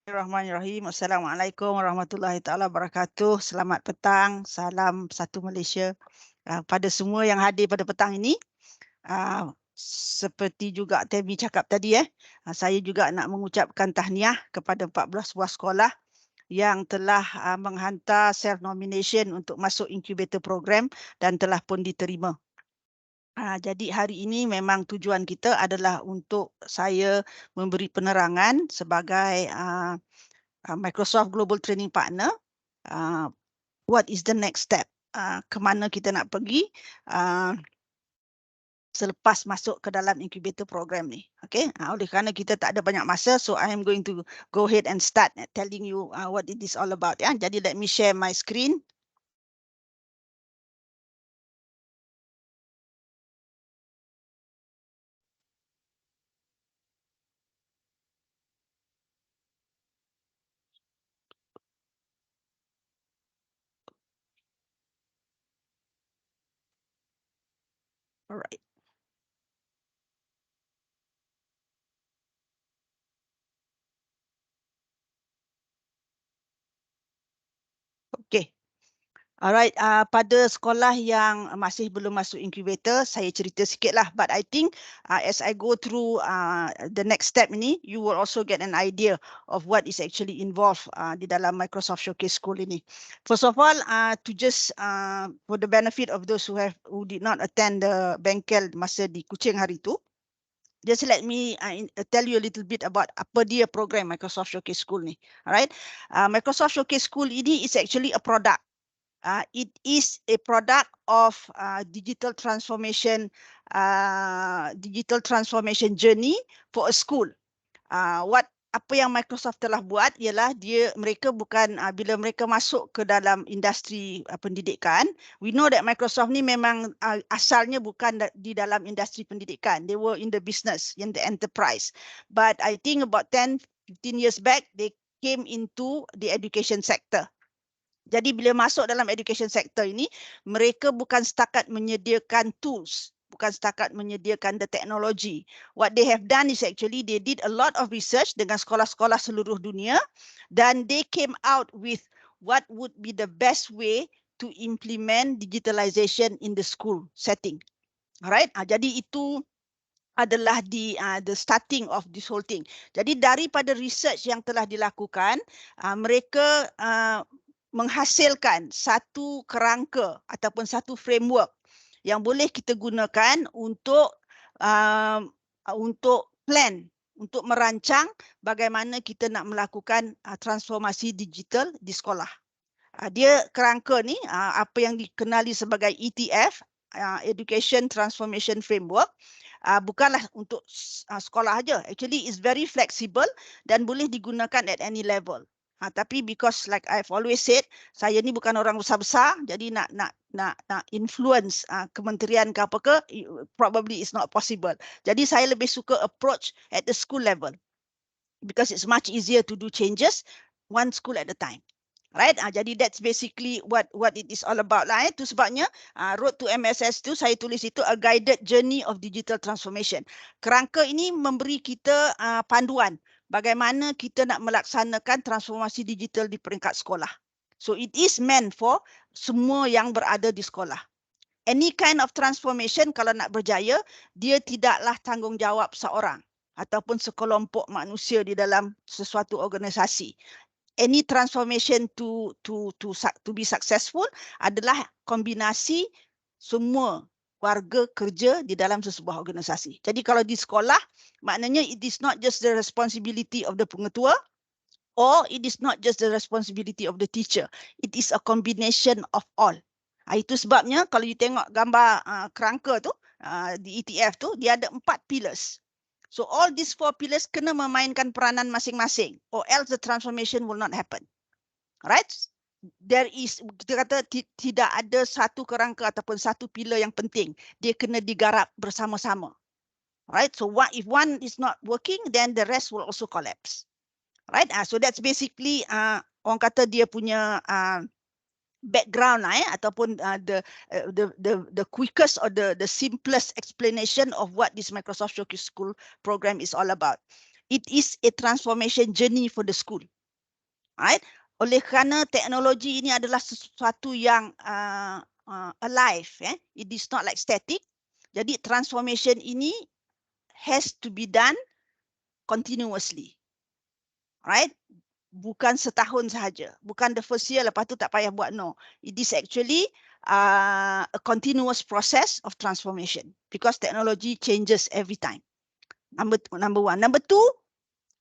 Bismillahirrahmanirrahim. Assalamualaikum warahmatullahi taala wabarakatuh. Selamat petang. Salam satu Malaysia. Pada semua yang hadir pada petang ini, seperti juga Temi cakap tadi, saya juga nak mengucapkan tahniah kepada 14 buah sekolah yang telah menghantar self nomination untuk masuk incubator program dan telah pun diterima. Jadi hari ini memang tujuan kita adalah untuk saya memberi penerangan sebagai Microsoft Global Training Partner, what is the next step? Ke mana kita nak pergi selepas masuk ke dalam incubator program ni. Okay? Oleh kerana kita tak ada banyak masa, so I am going to go ahead and start telling you what it is all about. Ya. Jadi let me share my screen. Alright. Okay. Alright, pada sekolah yang masih belum masuk incubator, saya cerita sikit lah. But I think as I go through the next step ini, you will also get an idea of what is actually involved di dalam Microsoft Showcase School ini. First of all, to just for the benefit of those who did not attend the bengkel masa di Kuching hari tu, just let me tell you a little bit about apa dia program Microsoft Showcase School ni. Alright, Microsoft Showcase School ini is actually a product. It is a product of digital transformation journey for a school. Apa yang Microsoft telah buat ialah mereka bukan bila mereka masuk ke dalam industri pendidikan, we know that Microsoft ni memang asalnya bukan di dalam industri pendidikan. They were in the business, in the enterprise. But I think about 10-15 years back, they came into the education sector. Jadi bila masuk dalam education sector ini, mereka bukan setakat menyediakan tools, bukan setakat menyediakan the technology. What they have done is actually they did a lot of research dengan sekolah-sekolah seluruh dunia dan they came out with what would be the best way to implement digitalization in the school setting. Alright, jadi itu adalah the starting of this whole thing. Jadi daripada research yang telah dilakukan, mereka menghasilkan satu kerangka ataupun satu framework yang boleh kita gunakan untuk plan, untuk merancang bagaimana kita nak melakukan transformasi digital di sekolah. Dia kerangka ni apa yang dikenali sebagai ETF, Education Transformation Framework, bukanlah untuk sekolah aja. Actually it's very flexible dan boleh digunakan at any level. Tapi because like I've always said, saya ni bukan orang besar-besar, jadi nak influence kementerian ke apa ke, probably it's not possible. Jadi saya lebih suka approach at the school level because it's much easier to do changes one school at a time. Right? Jadi that's basically what it is all about lah. Itu sebabnya Road to MSS tu saya tulis itu a guided journey of digital transformation. Kerangka ini memberi kita panduan bagaimana kita nak melaksanakan transformasi digital di peringkat sekolah. So it is meant for semua yang berada di sekolah. Any kind of transformation kalau nak berjaya, dia tidaklah tanggungjawab seorang ataupun sekelompok manusia di dalam sesuatu organisasi. Any transformation to be successful adalah kombinasi semua warga kerja di dalam sesebuah organisasi. Jadi kalau di sekolah, maknanya it is not just the responsibility of the pengetua or it is not just the responsibility of the teacher. It is a combination of all. Itu sebabnya kalau you tengok gambar kerangka tu, di ETF tu, dia ada 4 pillars. So all these 4 pillars kena memainkan peranan masing-masing or else the transformation will not happen. Right? Kita kata tidak ada satu kerangka ataupun satu pilar yang penting. Dia kena digarap bersama-sama. Right? So if one is not working, then the rest will also collapse. Right? So that's basically orang kata dia punya background ataupun the quickest or the simplest explanation of what this Microsoft Showcase School program is all about. It is a transformation journey for the school. Right? Oleh kerana teknologi ini adalah sesuatu yang alive, it is not like static. Jadi transformation ini has to be done continuously. Right? Bukan setahun sahaja, bukan the first year lepas tu tak payah buat, no. It is actually a continuous process of transformation because technology changes every time. Number one. Number two,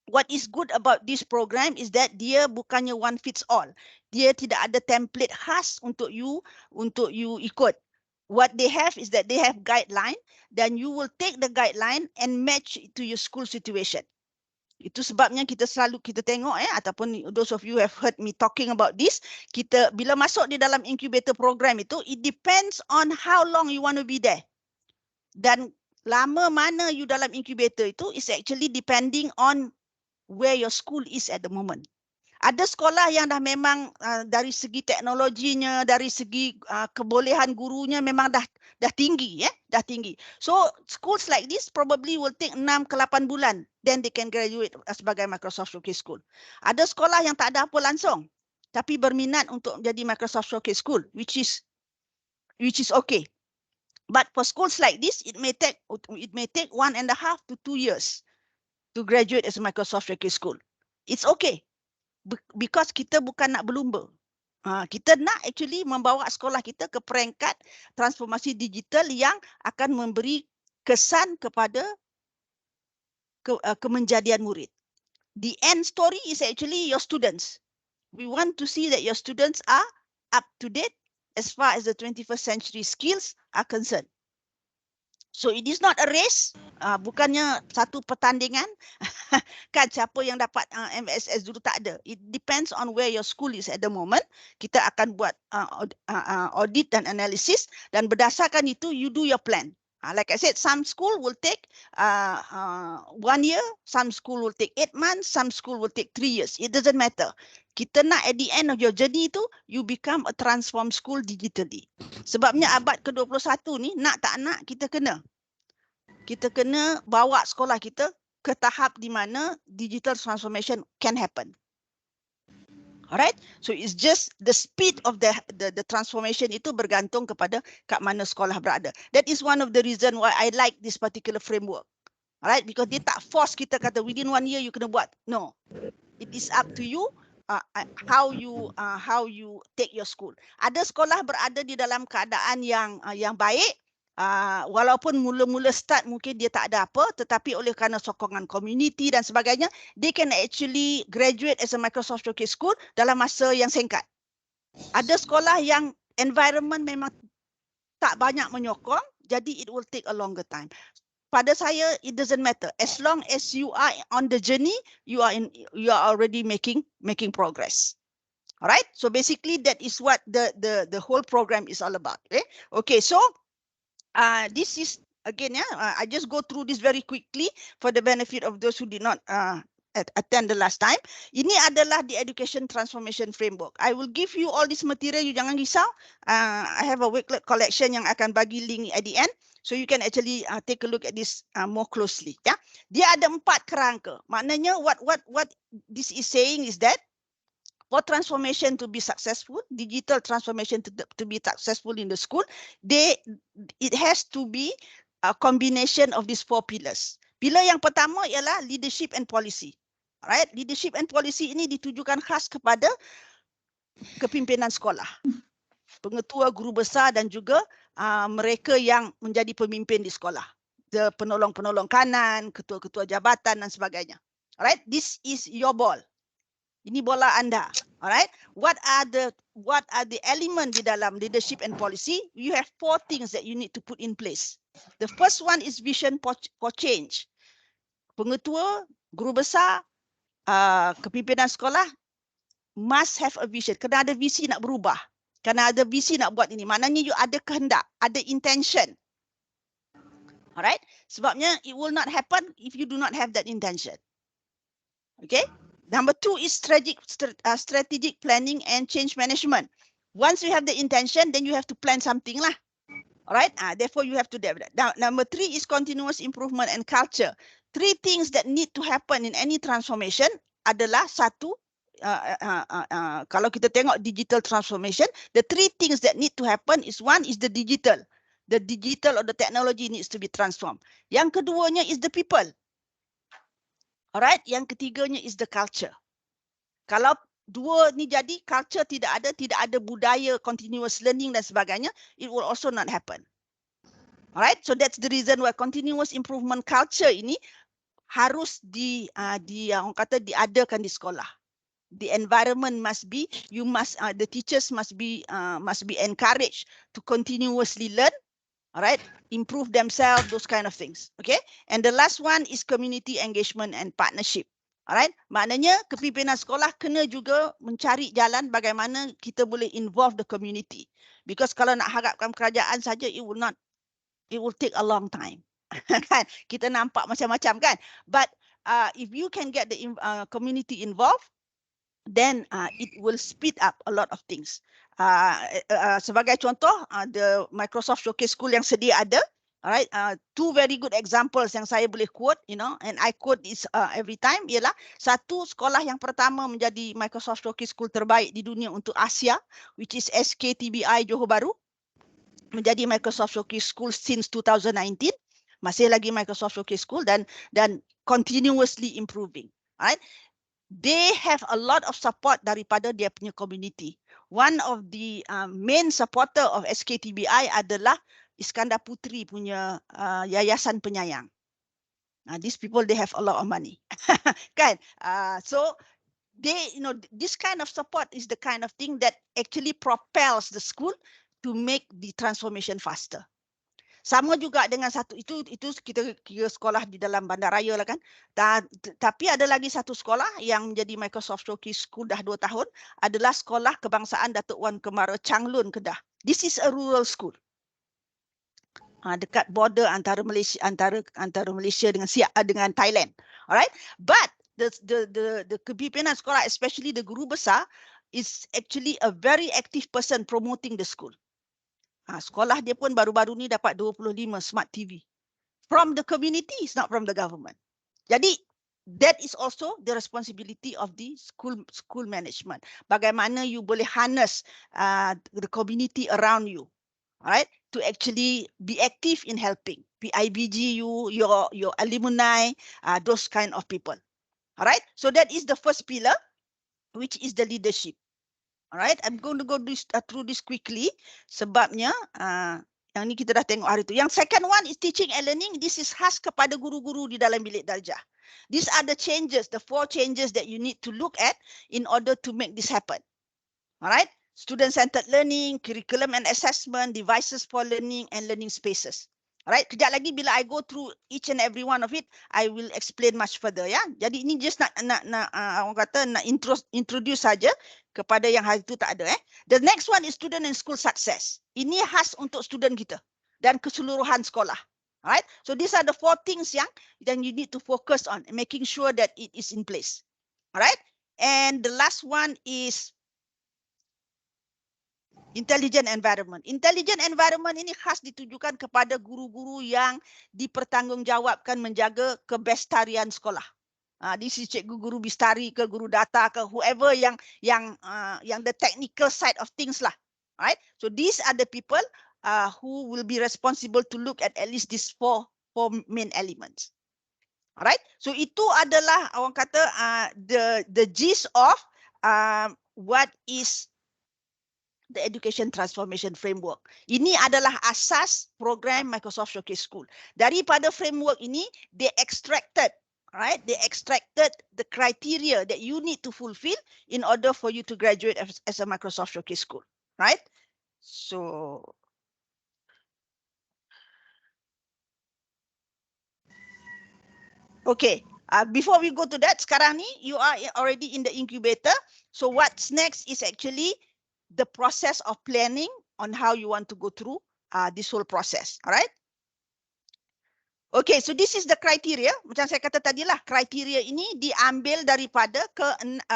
what is good about this program is that dia bukannya one fits all. Dia tidak ada template khas untuk you ikut. What they have is that they have guideline, then you will take the guideline and match it to your school situation. Itu sebabnya kita tengok ataupun those of you have heard me talking about this, kita bila masuk di dalam incubator program itu, it depends on how long you want to be there. Dan lama mana you dalam incubator itu is actually depending on where your school is at the moment. Ada sekolah yang dah memang dari segi teknologinya, dari segi kebolehan gurunya memang dah tinggi, dah tinggi. So schools like this probably will take 6 ke 8 bulan, then they can graduate sebagai Microsoft Showcase School. Ada sekolah yang tak ada apa langsung, tapi berminat untuk menjadi Microsoft Showcase School, which is okay. But for schools like this, it may take 1.5 to 2 years to graduate as a Microsoft Showcase School. It's okay. Because kita bukan nak berlumba. Kita nak actually membawa sekolah kita ke peringkat transformasi digital yang akan memberi kesan kepada kemenjadian murid. The end story is actually your students. We want to see that your students are up to date as far as the 21st century skills are concerned. So it is not a race, bukannya satu pertandingan kan siapa yang dapat MSS dulu, tak ada. It depends on where your school is at the moment. Kita akan buat audit dan analisis, dan berdasarkan itu you do your plan. Like I said, some school will take 1 year, some school will take 8 months, some school will take 3 years. It doesn't matter. Kita nak at the end of your journey itu, you become a transform school digitally. Sebabnya abad ke-21 ni, nak tak nak, kita kena bawa sekolah kita ke tahap di mana digital transformation can happen. Alright, so it's just the speed of the transformation itu bergantung kepada kat mana sekolah berada. That is one of the reason why I like this particular framework. Alright, because dia tak force kita kata within 1 year you kena buat. No, it is up to you. How you take your school. Ada sekolah berada di dalam keadaan yang baik, walaupun mula-mula start mungkin dia tak ada apa, tetapi oleh kerana sokongan community dan sebagainya, they can actually graduate as a Microsoft Showcase School dalam masa yang singkat. Ada sekolah yang environment memang tak banyak menyokong, jadi it will take a longer time. Pada saya, it doesn't matter. As long as you are on the journey, you are already making progress. All right. So basically, that is what the whole program is all about. Okay. So this is again, I just go through this very quickly for the benefit of those who did not attend the last time. Ini adalah the education transformation framework. I will give you all this material. You jangan risau. I have a booklet collection yang akan bagi link at the end. So you can actually take a look at this more closely. Yeah, dia ada 4 kerangka. Maknanya what this is saying is that for transformation to be successful, digital transformation to be successful in the school, it has to be a combination of these 4 pillars. Pilar yang pertama ialah leadership and policy. Alright, leadership and policy ini ditujukan khas kepada kepimpinan sekolah, pengetua, guru besar dan juga mereka yang menjadi pemimpin di sekolah, penolong-penolong kanan, ketua-ketua jabatan dan sebagainya. Alright, this is your ball. Ini bola anda. Alright, what are the element di dalam leadership and policy? You have 4 things that you need to put in place. The first one is vision for change. Pengetua, guru besar, kepimpinan sekolah must have a vision. Kena ada visi nak berubah. Kena ada visi nak buat ini. Maknanya you ada kehendak, ada intention. Alright? Sebabnya it will not happen if you do not have that intention. Okay? Number 2 is strategic planning and change management. Once you have the intention, then you have to plan something lah. Alright? Therefore, you have to develop. Now, number 3 is continuous improvement and culture. 3 things that need to happen in any transformation adalah 1, kalau kita tengok digital transformation, the three things that need to happen is one is the digital. The digital or the technology needs to be transformed. Yang keduanya is the people. Alright, yang ketiganya is the culture. Kalau dua ni jadi, culture tidak ada budaya continuous learning dan sebagainya, it will also not happen. Alright, so that's the reason why continuous improvement culture ini harus orang kata diadakan di sekolah. The environment must be, the teachers must be encouraged to continuously learn, alright, improve themselves, those kind of things. Okay, and the last one is community engagement and partnership. Alright, maknanya kepimpinan sekolah kena juga mencari jalan bagaimana kita boleh involve the community. Because kalau nak harapkan kerajaan saja, it will take a long time. Kan? Kita nampak macam-macam kan. But if you can get the community involved, then it will speed up a lot of things. Sebagai contoh, the Microsoft Showcase School yang sedia ada, alright, two very good examples yang saya boleh quote, and I quote this every time, ialah satu sekolah yang pertama menjadi Microsoft Showcase School terbaik di dunia untuk Asia, which is SKTBI Johor Bahru, menjadi Microsoft Showcase School since 2019, masih lagi Microsoft Showcase School dan continuously improving. Alright, they have a lot of support daripada dia punya community. One of the main supporter of SKTBI adalah Iskandar Putri punya Yayasan Penyayang. These people, they have a lot of money, kan? So they, this kind of support is the kind of thing that actually propels the school to make the transformation faster. Sama juga dengan satu itu kita kira sekolah di dalam bandaraya lah kan. Tapi ada lagi satu sekolah yang menjadi Microsoft Showcase School dah 2 tahun, adalah Sekolah Kebangsaan Datuk Wan Kemara Changlun, Kedah. This is a rural school. Dekat border antara Malaysia dengan Thailand. Alright? But the kepimpinan sekolah, especially the guru besar, is actually a very active person promoting the school. Sekolah dia pun baru-baru ni dapat 25 smart TV. From the community, it's not from the government. Jadi, that is also the responsibility of the school management. Bagaimana you boleh harness the community around you, right, to actually be active in helping. PIBG, your alumni, those kind of people. All right, so that is the first pillar, which is the leadership. Alright, I'm going to go through this quickly. Sebabnya, yang ni kita dah tengok hari tu. Yang second one is teaching and learning. This is khas kepada guru-guru di dalam bilik darjah. These are the changes, the 4 changes that you need to look at in order to make this happen. Alright, student-centered learning, curriculum and assessment, devices for learning, and learning spaces. Alright, kejap lagi bila I go through each and every one of it, I will explain much further, ya. Jadi ini just nak orang kata nak introduce saja kepada yang hari itu tak ada. The next one is student and school success. Ini khas untuk student kita dan keseluruhan sekolah. Alright, so these are the 4 things yang you need to focus on, making sure that it is in place. Alright, and the last one is intelligent environment. Intelligent environment ini khas ditujukan kepada guru-guru yang dipertanggungjawabkan menjaga kebestarian sekolah. This is cikgu guru bistari ke guru data ke whoever yang the technical side of things lah. Right? So these are the people who will be responsible to look at least these 4 main elements. Alright? So itu adalah orang kata the gist of what is the Education Transformation Framework. Ini adalah asas program Microsoft Showcase School. Daripada framework ini, they extracted the criteria that you need to fulfill in order for you to graduate as a Microsoft Showcase School. Right? So, okay. Before we go to that, sekarang ni you are already in the incubator. So what's next is actually the process of planning on how you want to go through this whole process. All right? Okay, so this is the criteria. Macam saya kata tadi lah, kriteria ini diambil daripada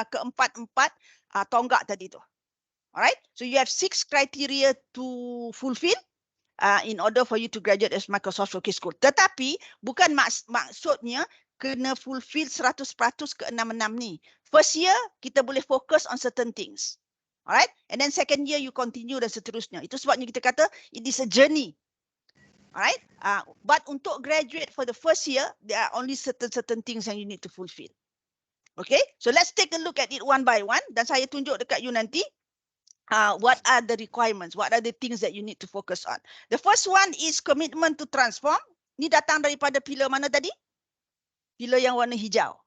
keempat-empat tonggak tadi tu. Alright, so you have 6 criteria to fulfill in order for you to graduate as Microsoft Showcase School. Tetapi bukan maksudnya kena fulfill 100% ke 6 ni. First year, kita boleh fokus on certain things. Alright? And then second year, you continue dan seterusnya. Itu sebabnya kita kata, it is a journey. Alright? But untuk graduate for the first year, there are only certain things yang you need to fulfill. Okay? So let's take a look at it one by one. Dan saya tunjuk dekat you nanti, what are the requirements? What are the things that you need to focus on? The first one is commitment to transform. Ni datang daripada pilar mana tadi? Pilar yang warna hijau.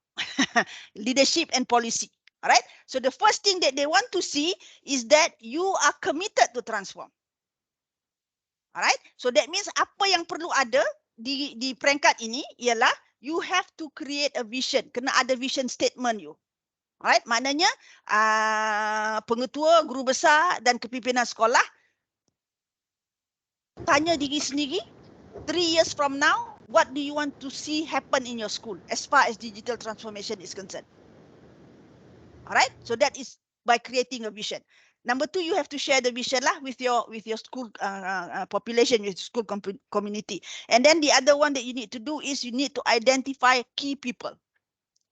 Leadership and policy. Alright? So the first thing that they want to see is that you are committed to transform. Alright? So that means apa yang perlu ada di peringkat ini ialah you have to create a vision. Kena ada vision statement you. Alright? Maknanya pengetua, guru besar dan kepimpinan sekolah tanya diri sendiri, 3 years from now, what do you want to see happen in your school as far as digital transformation is concerned? Alright? So that is by creating a vision. Number 2, you have to share the vision lah with your school population, with school community. And then the other one that you need to do is you need to identify key people.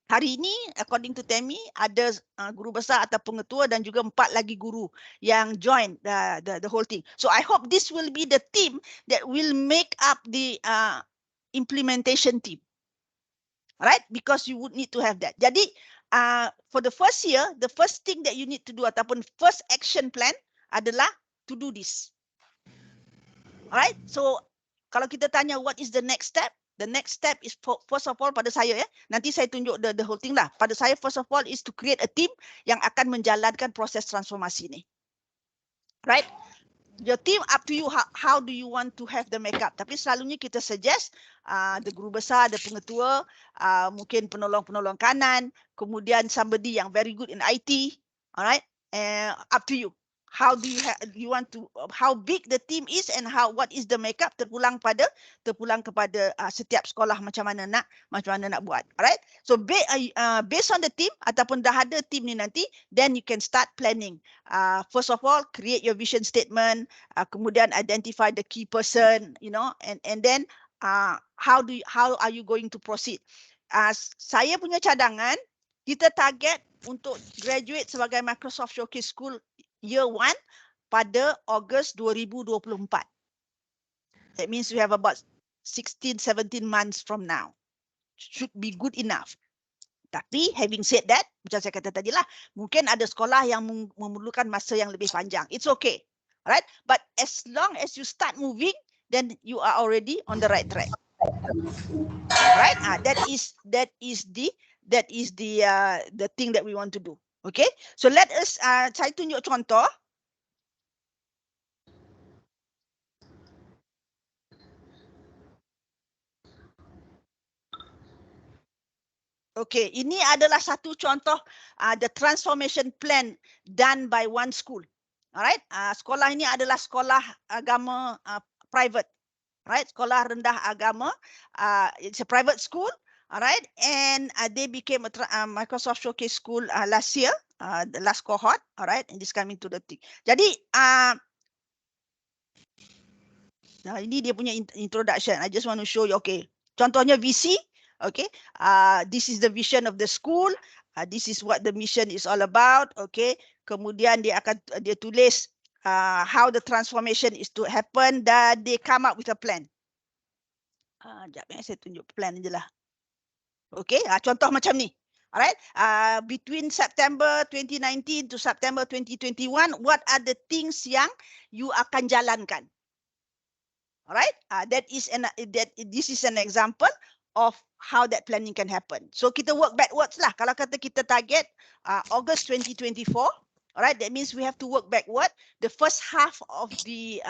Hari ini, according to Temi, ada guru besar atau pengetua dan juga 4 lagi guru yang join the whole thing. So I hope this will be the team that will make up the implementation team. Right? Because you would need to have that. Jadi, for the first year, the first thing that you need to do ataupun first action plan adalah to do this. Alright, so kalau kita tanya what is the next step, the next step is first of all pada saya ya, nanti saya tunjuk the whole thing lah. Pada saya first of all is to create a team yang akan menjalankan proses transformasi ni. Right? Your team up to you, how do you want to have the makeup. Tapi selalunya kita suggest the guru besar, the pengetua, mungkin penolong-penolong kanan, kemudian somebody yang very good in IT, alright, up to you. How do you want to, how big the team is and what is the makeup terpulang kepada setiap sekolah macam mana nak buat, alright. So based on the team ataupun dah ada team ni nanti, then you can start planning. First of all, create your vision statement, kemudian identify the key person, you know, and then how are you going to proceed? Saya punya cadangan, kita target untuk graduate sebagai Microsoft Showcase School Year 1 pada Ogos 2024. That means we have about 16-17 months from now. Should be good enough. Tapi having said that, macam saya kata tadi lah, mungkin ada sekolah yang memerlukan masa yang lebih panjang. It's okay. Alright? But as long as you start moving, then you are already on the right track. Right? That is the thing that we want to do. Okay, so let us, saya tunjuk contoh. Okay, ini adalah satu contoh the transformation plan done by one school. Alright, sekolah ini adalah sekolah agama private. Right, sekolah rendah agama. It's a private school. Alright, and they became a Microsoft Showcase School last year, the last cohort. Alright, and this coming to the thing. Jadi, ini dia punya introduction. I just want to show you. Okay, contohnya VC. Okay, this is the vision of the school. This is what the mission is all about. Okay, kemudian dia tulis how the transformation is to happen. Dan they come up with a plan. Sekejap saya tunjuk plan je lah. Okay, contoh macam ni. Alright, between September 2019 to September 2021, what are the things yang you akan jalankan? Alright, this is an example of how that planning can happen. So kita work backwards lah. Kalau kata kita target August 2024, alright, that means we have to work backward. The first half of the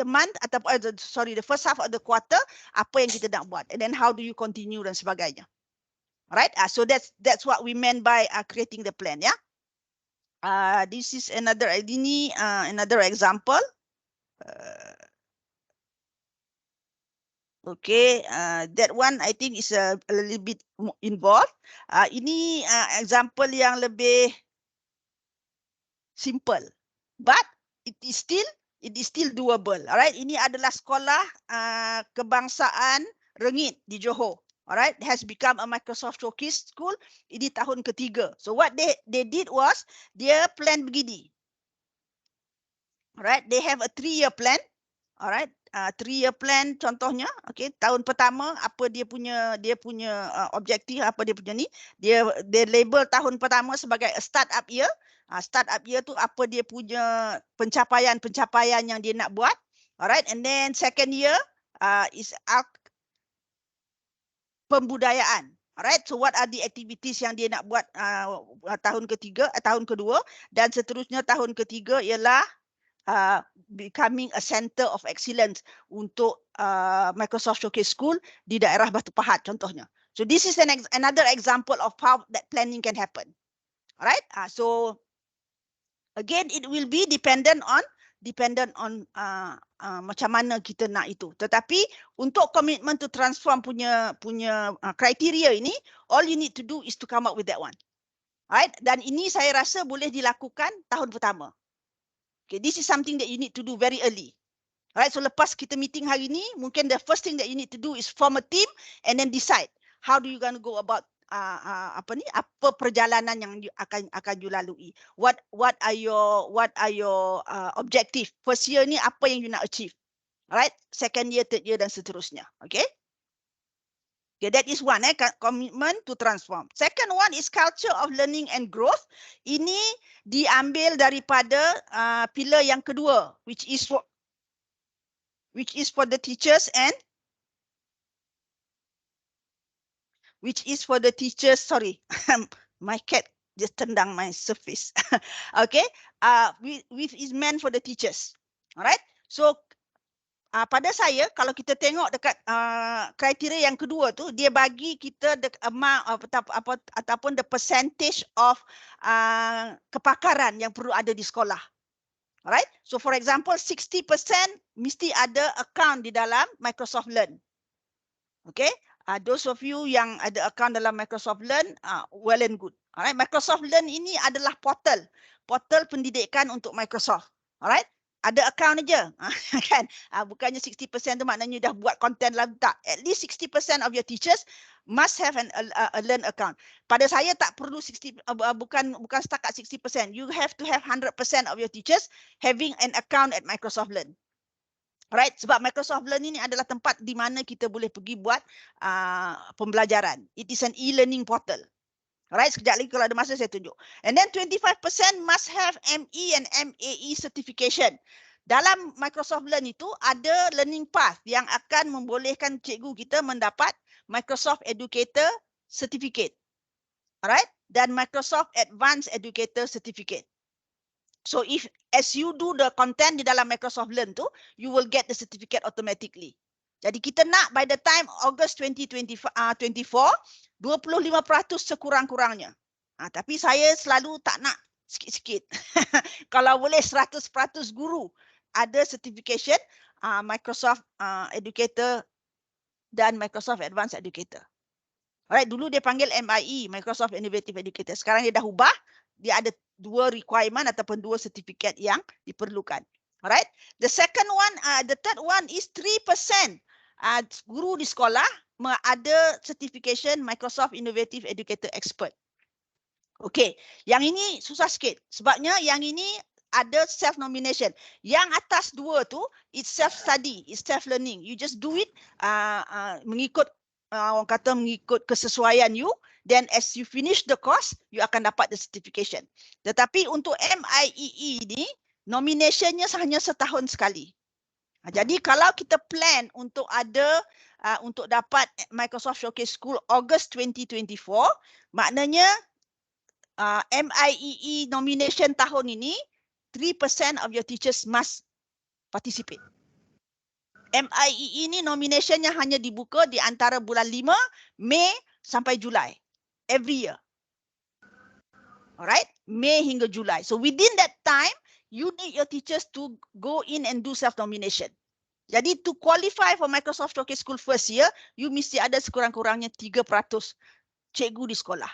month atau the first half of the quarter, apa yang kita nak buat, and then how do you continue dan sebagainya. Alright, so that's what we meant by creating the plan, yeah. This is another example. Okay, that one I think is a little bit involved. Ini example yang lebih simple, but it is still doable. Alright, ini adalah sekolah kebangsaan Rengit di Johor. alright, has become a Microsoft Showcase school. Ini tahun ketiga. So what they did was, dia plan begini. Alright, they have a 3-year plan. Alright, 3-year plan contohnya, okay, tahun pertama apa dia punya objektif, apa dia punya ni, dia label tahun pertama sebagai a startup year. Startup year tu apa dia punya pencapaian yang dia nak buat. Alright, and then second year is pembudayaan. Alright, so what are the activities yang dia nak buat tahun kedua, dan seterusnya tahun ketiga ialah becoming a center of excellence untuk Microsoft Showcase School di daerah Batu Pahat contohnya. So this is another example of how that planning can happen. Alright, so again it will be dependent on macam mana kita nak itu. Tetapi untuk commitment to transform punya kriteria ini, all you need to do is to come up with that one. Alright, dan ini saya rasa boleh dilakukan tahun pertama. Okay, this is something that you need to do very early. Alright, so lepas kita meeting hari ni, mungkin the first thing that you need to do is form a team and then decide how do you going to go about apa perjalanan yang akan you lalui. What are your objective? First year ni apa yang you nak achieve? Alright, second year, third year dan seterusnya. Okay? Okay, that is one, commitment to transform. Second one is culture of learning and growth. Ini diambil daripada pillar yang kedua, which is for the teachers and sorry, my cat just tendang my surface. Okay, which is meant for the teachers. Alright, so pada saya, kalau kita tengok dekat kriteria yang kedua tu, dia bagi kita the amount ataupun the percentage of kepakaran yang perlu ada di sekolah. Alright, so for example 60% mesti ada account di dalam Microsoft Learn. Okay, those of you yang ada account dalam Microsoft Learn, well and good. Alright, Microsoft Learn ini adalah portal pendidikan untuk Microsoft. Alright, ada account aja, kan? Bukannya 60% tu maknanya dah buat content lah, tak. At least 60% of your teachers must have a Learn account. Pada saya tak perlu bukan setakat 60%. You have to have 100% of your teachers having an account at Microsoft Learn. Alright, sebab Microsoft Learn ini adalah tempat di mana kita boleh pergi buat pembelajaran. It is an e-learning portal. Alright, sekejap lagi kalau ada masa saya tunjuk. And then 25% must have ME and MAE certification. Dalam Microsoft Learn itu ada learning path yang akan membolehkan cikgu kita mendapat Microsoft Educator Certificate. Alright, dan Microsoft Advanced Educator Certificate. So if as you do the content di dalam Microsoft Learn tu, you will get the certificate automatically. Jadi kita nak by the time August 2024, 25% sekurang-kurangnya. Tapi saya selalu tak nak sikit-sikit. Kalau boleh 100% guru ada certification Microsoft Educator dan Microsoft Advanced Educator. Alright, dulu dia panggil MIE, Microsoft Innovative Educator. Sekarang dia dah ubah, dia ada 2 requirement ataupun 2 sertifikat yang diperlukan. Alright, the third one is 3% guru di sekolah ada certification Microsoft Innovative Educator Expert. Okay, yang ini susah sikit. Sebabnya yang ini ada self-nomination. Yang atas 2 tu, it's self-study, it's self-learning. You just do it mengikut orang kata mengikut kesesuaian you, then as you finish the course, you akan dapat the certification. Tetapi untuk MIEE ni, nominationnya hanya setahun sekali. Jadi kalau kita plan untuk ada untuk dapat Microsoft Showcase School August 2024, maknanya MIEE nomination tahun ini 3% of your teachers must participate. MIEE ini nominationnya hanya dibuka di antara bulan 5, Mei sampai Julai. Every year. Alright, Mei hingga Julai. So within that time, you need your teachers to go in and do self-nomination. Jadi to qualify for Microsoft Showcase School first year, you mesti ada sekurang-kurangnya 3% cikgu di sekolah.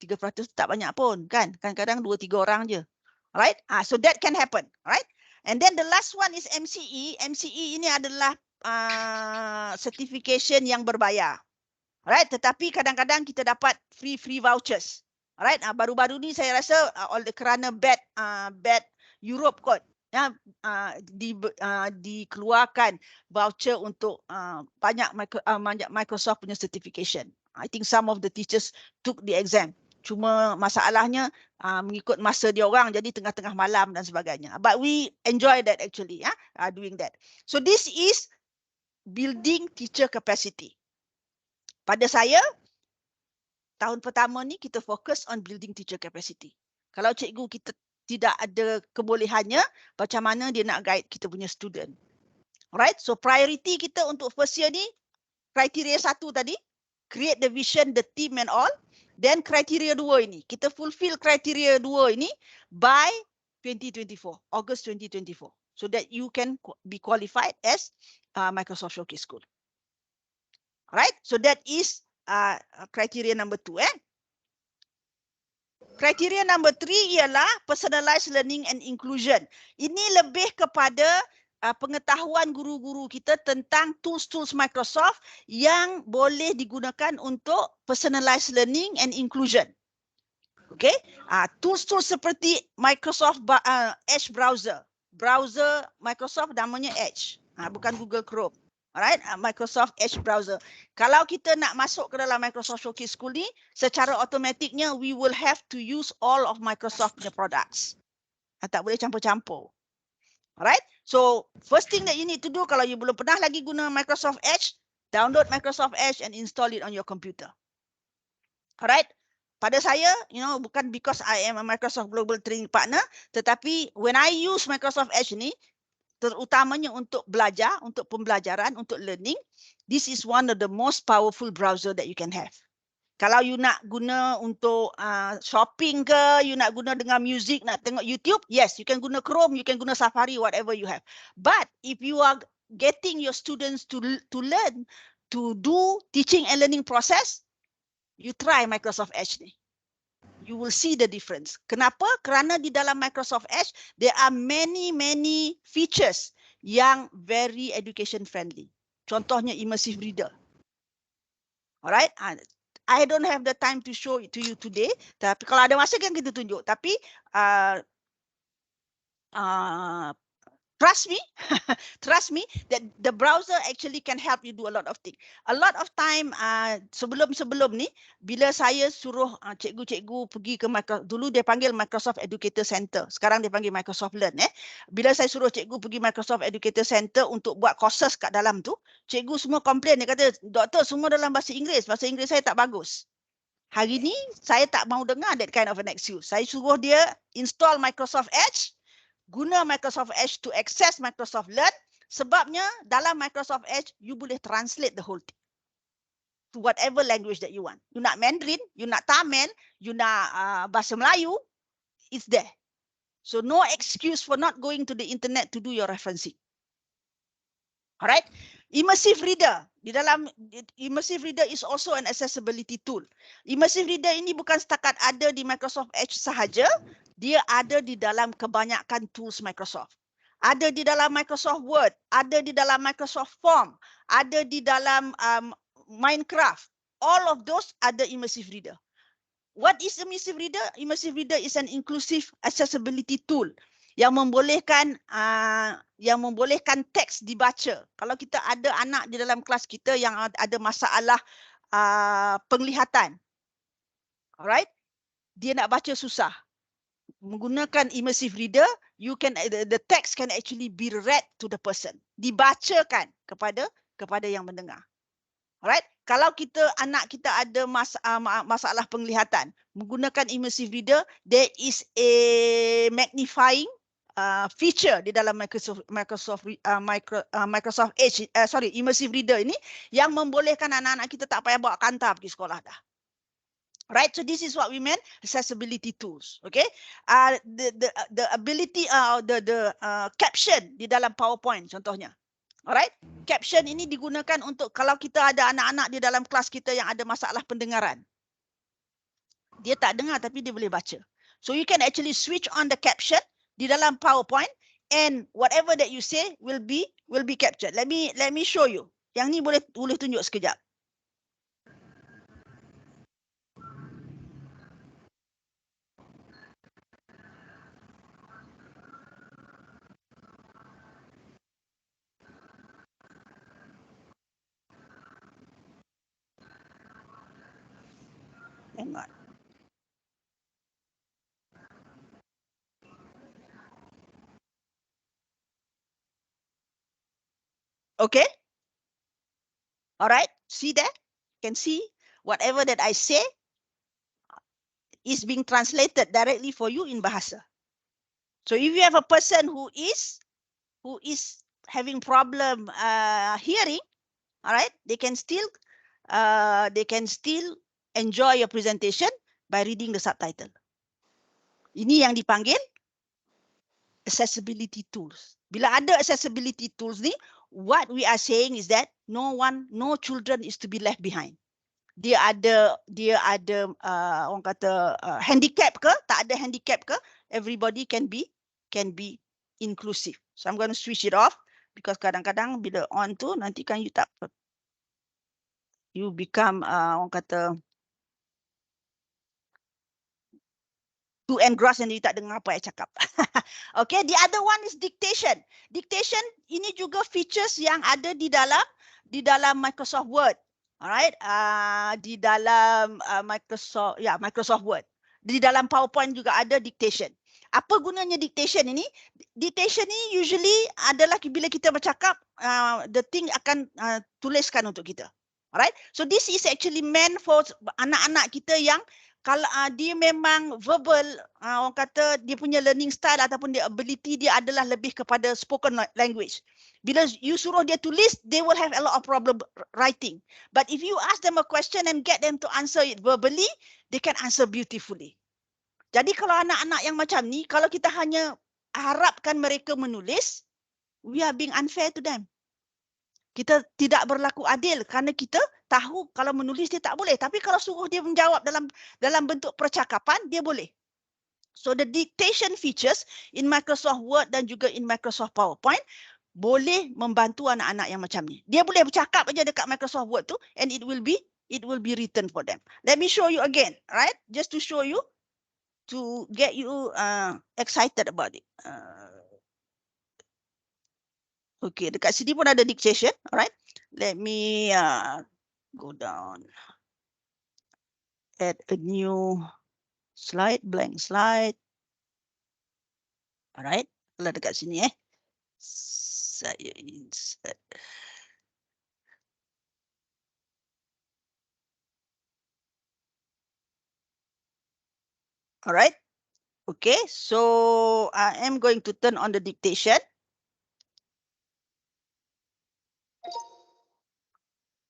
3% tak banyak pun, kan? Kadang-kadang 2-3 orang je. Alright, so that can happen. Alright. And then the last one is MCE. MCE ini adalah certification yang berbayar. Alright, tetapi kadang-kadang kita dapat free vouchers. Alright, baru-baru ni saya rasa kerana bad Europe kot, ya, dikeluarkan voucher untuk banyak Microsoft punya certification. I think some of the teachers took the exam. Cuma masalahnya mengikut masa dia orang, jadi tengah-tengah malam dan sebagainya. But we enjoy that actually, ya, doing that. So this is building teacher capacity. Pada saya, tahun pertama ni kita fokus on building teacher capacity. Kalau cikgu kita tidak ada kebolehannya, macam mana dia nak guide kita punya student. Alright, so priority kita untuk first year ni, kriteria 1 tadi, create the vision, the team and all. Then kriteria 2 ini, kita fulfill kriteria 2 ini by 2024, August 2024. So that you can be qualified as Microsoft Showcase School. Alright, so that is kriteria number 2. Kriteria number 3 ialah personalized learning and inclusion. Ini lebih kepada pengetahuan guru-guru kita tentang tools-tools Microsoft yang boleh digunakan untuk personalized learning and inclusion. Okay, tools-tools seperti Microsoft Edge browser. Browser Microsoft namanya Edge, bukan Google Chrome. Alright, Microsoft Edge browser. Kalau kita nak masuk ke dalam Microsoft Showcase School ni, secara automatiknya we will have to use all of Microsoft punya products. Tak boleh campur-campur. Alright, so first thing that you need to do kalau you belum pernah lagi guna Microsoft Edge, download Microsoft Edge and install it on your computer. Alright, pada saya, bukan because I am a Microsoft Global Training Partner, tetapi when I use Microsoft Edge ni, terutamanya untuk belajar, untuk pembelajaran, untuk learning, this is one of the most powerful browser that you can have. Kalau you nak guna untuk shopping ke, you nak guna dengan music, nak tengok YouTube, yes, you can guna Chrome, you can guna Safari, whatever you have. But if you are getting your students to learn, to do teaching and learning process, you try Microsoft Edge ni. You will see the difference. Kenapa? Kerana di dalam Microsoft Edge, there are many features yang very education friendly. Contohnya immersive reader. Alright? I don't have the time to show it to you today. Tapi kalau ada masa kan kita tunjuk. Tapi trust me that the browser actually can help you do a lot of things. A lot of time sebelum ni, bila saya suruh cikgu-cikgu pergi ke dulu dia panggil Microsoft Educator Center. Sekarang dia panggil Microsoft Learn. Bila saya suruh cikgu pergi Microsoft Educator Center untuk buat courses kat dalam tu, cikgu semua komplain. Dia kata, doktor semua dalam bahasa Inggeris. Bahasa Inggeris saya tak bagus. Hari ni saya tak mau dengar that kind of an excuse. Saya suruh dia install Microsoft Edge, guna Microsoft Edge to access Microsoft Learn. Sebabnya dalam Microsoft Edge, you boleh translate the whole thing to whatever language that you want. You nak Mandarin, you nak Tamil, you nak bahasa Melayu, it's there. So no excuse for not going to the internet to do your referencing. Alright, immersive reader. Di dalam immersive reader is also an accessibility tool. Immersive reader ini bukan setakat ada di Microsoft Edge sahaja, dia ada di dalam kebanyakan tools Microsoft. Ada di dalam Microsoft Word, ada di dalam Microsoft Form, ada di dalam Minecraft. All of those ada immersive reader. What is immersive reader? Immersive reader is an inclusive accessibility tool yang membolehkan teks dibaca. Kalau kita ada anak di dalam kelas kita yang ada masalah penglihatan, alright, dia nak baca susah. Menggunakan immersive reader, the text can actually be read to the person, dibacakan kepada yang mendengar. Alright, kalau anak kita ada masalah penglihatan, menggunakan immersive reader, there is a magnifying feature di dalam Microsoft Edge, immersive reader ini yang membolehkan anak-anak kita tak payah bawa kantar pergi sekolah dah. Right, so this is what we meant accessibility tools. Okay, the ability, the caption di dalam PowerPoint contohnya. Alright, caption ini digunakan untuk kalau kita ada anak-anak di dalam kelas kita yang ada masalah pendengaran. Dia tak dengar tapi dia boleh baca. So you can actually switch on the caption di dalam PowerPoint and whatever that you say will be captured. Let me show you. Yang ni boleh tunjuk sekejap. Hang on. Okay. All right. See that? You can see whatever that I say is being translated directly for you in bahasa. So if you have a person who is having problem hearing, all right, they can still enjoy your presentation by reading the subtitle. Ini yang dipanggil accessibility tools. Bila ada accessibility tools ni, what we are saying is that no children is to be left behind. Dia ada orang kata handicap ke, tak ada handicap ke, everybody can be inclusive. So I'm going to switch it off because kadang-kadang bila on tu nanti kan you become orang kata too engrossed and you tak dengar apa saya cakap. Okay, the other one is dictation. Dictation ini juga features yang ada di dalam Microsoft Word. Alright, di dalam Microsoft Word. Di dalam PowerPoint juga ada dictation. Apa gunanya dictation ini? Dictation ini usually adalah bila kita bercakap, the thing akan tuliskan untuk kita. Alright, so this is actually meant for anak-anak kita yang kalau dia memang verbal, orang kata dia punya learning style ataupun dia ability dia adalah lebih kepada spoken language. Bila you suruh dia tulis, they will have a lot of problem writing. But if you ask them a question and get them to answer it verbally, they can answer beautifully. Jadi kalau anak-anak yang macam ni, kalau kita hanya harapkan mereka menulis, we are being unfair to them. Kita tidak berlaku adil kerana kita tahu kalau menulis dia tak boleh. Tapi kalau suruh dia menjawab dalam bentuk percakapan, dia boleh. So the dictation features in Microsoft Word dan juga in Microsoft PowerPoint boleh membantu anak-anak yang macam ni. Dia boleh bercakap aja dekat Microsoft Word tu and it will be written for them. Let me show you again, right? Just to show you, to get you excited about it. Okay, dekat sini pun ada dictation, alright. Let me go down. Add a new slide, blank slide. Alright, kalau dekat sini saya insert. Alright, okay, so I am going to turn on the dictation.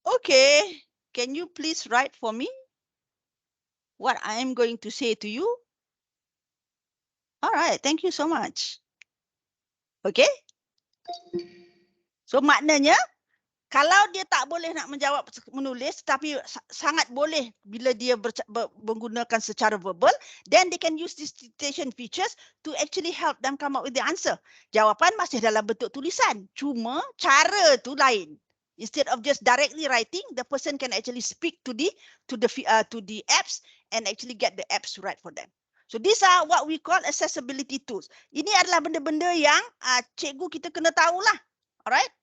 Okay, can you please write for me what I am going to say to you? All right, thank you so much. Okay. So maknanya, kalau dia tak boleh nak menjawab menulis, tapi sangat boleh bila dia menggunakan secara verbal, then they can use these dictation features to actually help them come up with the answer. Jawapan masih dalam bentuk tulisan, cuma cara tu lain. Instead of just directly writing, the person can actually speak to the apps and actually get the apps to write for them. So these are what we call accessibility tools. Ini adalah benda-benda yang cikgu kita kena tahulah. Alright?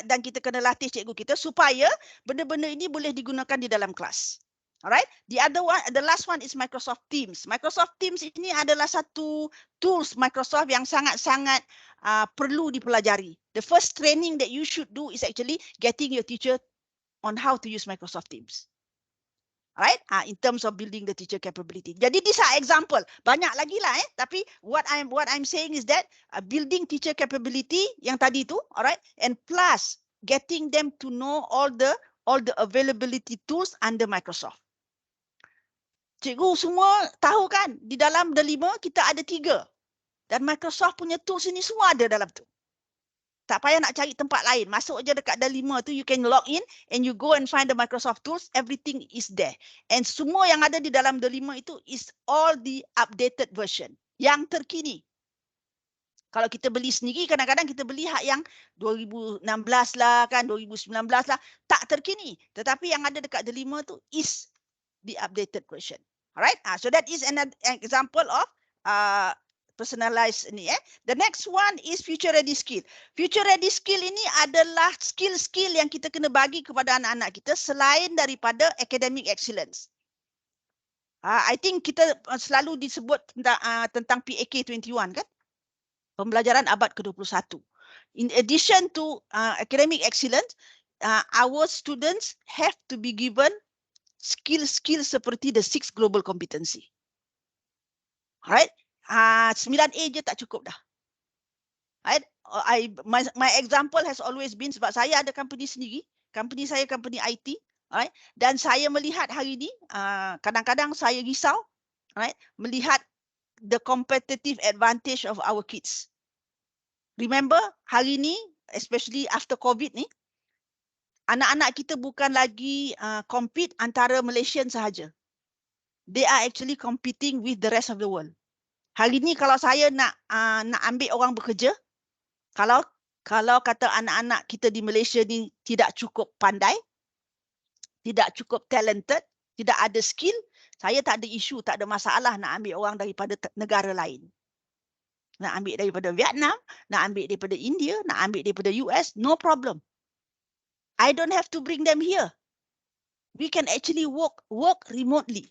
Dan kita kena latih cikgu kita supaya benda-benda ini boleh digunakan di dalam kelas. Alright? The last one is Microsoft Teams. Microsoft Teams ini adalah satu tools Microsoft yang sangat-sangat perlu dipelajari. The first training that you should do is actually getting your teacher on how to use Microsoft Teams. Right? In terms of building the teacher capability. Jadi these are example. Banyak lagi lah tapi what I'm saying is that building teacher capability yang tadi tu, alright? And plus getting them to know all the availability tools under Microsoft. Cikgu semua tahu kan, di dalam The5 kita ada 3. Dan Microsoft punya tools ini semua ada dalam tu. Tak payah nak cari tempat lain. Masuk je dekat The5 tu, you can log in and you go and find the Microsoft tools, everything is there. And semua yang ada di dalam The5 itu is all the updated version. Yang terkini. Kalau kita beli sendiri, kadang-kadang kita beli hak yang 2016 lah kan, 2019 lah. Tak terkini. Tetapi yang ada dekat The5 tu is the updated version. Alright, so that is an example of personalized ni. The next one is future ready skill. Future ready skill ini adalah skill-skill yang kita kena bagi kepada anak-anak kita selain daripada academic excellence. I think kita selalu disebut tentang PAK 21 kan? Pembelajaran abad ke-21. In addition to academic excellence, our students have to be given skill-skill seperti the 6 global competency. Alright? 9A je tak cukup dah. Right? My example has always been, sebab saya ada company sendiri, company saya company IT, right? Dan saya melihat hari ini, kadang-kadang saya risau, right? Melihat the competitive advantage of our kids. Remember, hari ini, especially after COVID ni, anak-anak kita bukan lagi compete antara Malaysian sahaja. They are actually competing with the rest of the world. Hari ni kalau saya nak ambil orang bekerja, kalau kata anak-anak kita di Malaysia ni tidak cukup pandai, tidak cukup talented, tidak ada skill, saya tak ada isu, tak ada masalah nak ambil orang daripada negara lain. Nak ambil daripada Vietnam, nak ambil daripada India, nak ambil daripada US, no problem. I don't have to bring them here. We can actually work remotely.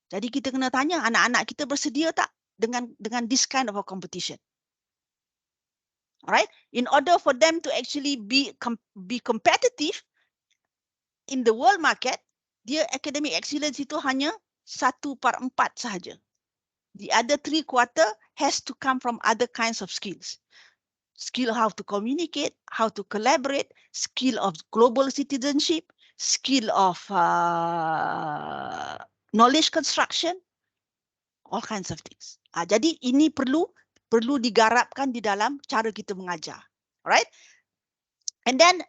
Jadi kita kena tanya anak-anak kita bersedia tak dengan this kind of a competition. Alright? In order for them to actually be competitive in the world market, dia academic excellence itu hanya 1/4 sahaja. The other 3/4 has to come from other kinds of skills. Skill how to communicate, how to collaborate, skill of global citizenship, skill of knowledge construction, all kinds of things. Jadi ini perlu digarapkan di dalam cara kita mengajar. Alright? And then